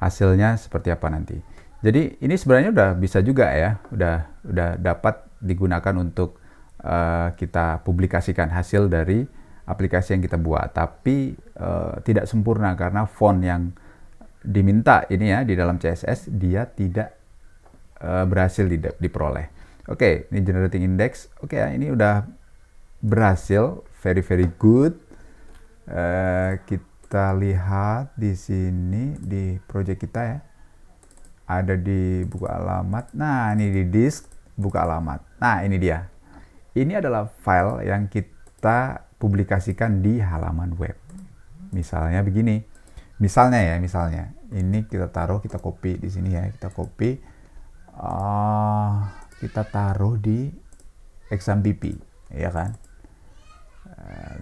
Hasilnya seperti apa nanti. Jadi ini sebenarnya udah bisa juga ya. Udah dapat digunakan untuk kita publikasikan hasil dari aplikasi yang kita buat. Tapi tidak sempurna karena font yang diminta ini ya di dalam CSS dia tidak berhasil diperoleh. Oke, ini generating index. Oke ya, ini udah berhasil, very good. Kita lihat di sini di project kita ya, ada di buka alamat. Nah, ini di disk buka alamat. Nah, ini dia. Ini adalah file yang kita publikasikan di halaman web. Misalnya begini. Misalnya ini kita taruh, kita copy di sini ya, kita copy, kita taruh di XAMPP, ya kan?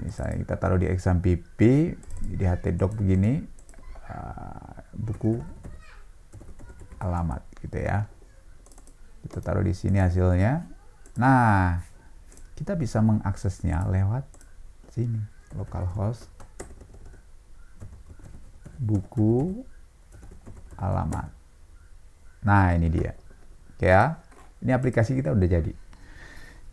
Misalnya kita taruh di XAMPP, di htdoc begini, buku alamat, gitu ya. Kita taruh di sini hasilnya. Nah, kita bisa mengaksesnya lewat sini, localhost buku alamat. Nah, ini dia. Oke ya. Ini aplikasi kita udah jadi.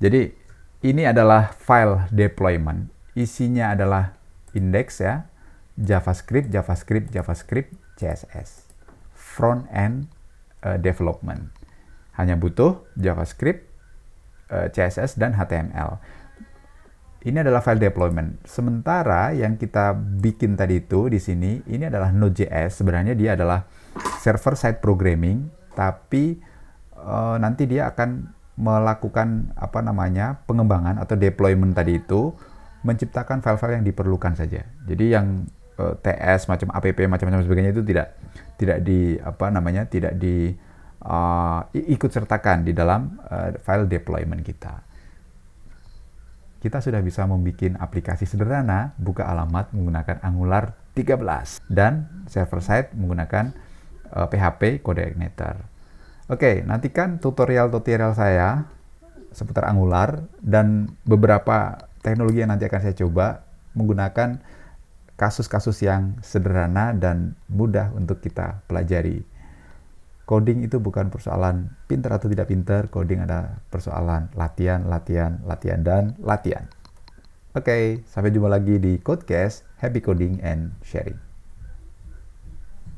Jadi, ini adalah file deployment. Isinya adalah index ya, JavaScript, CSS. Front end development. Hanya butuh JavaScript, CSS dan HTML. Ini adalah file deployment. Sementara yang kita bikin tadi itu di sini, ini adalah Node.js. Sebenarnya dia adalah server side programming, tapi nanti dia akan melakukan pengembangan atau deployment tadi itu, menciptakan file-file yang diperlukan saja. Jadi yang TS macam app macam-macam sebagainya itu tidak ikut sertakan di dalam file deployment kita. Kita sudah bisa membuat aplikasi sederhana buka alamat menggunakan Angular 13 dan server side menggunakan PHP CodeIgniter. Oke, nantikan tutorial-tutorial saya seputar Angular dan beberapa teknologi yang nanti akan saya coba menggunakan kasus-kasus yang sederhana dan mudah untuk kita pelajari. Coding itu bukan persoalan pintar atau tidak pintar, coding ada persoalan latihan, dan latihan. Oke, sampai jumpa lagi di Codecast. Happy coding and sharing.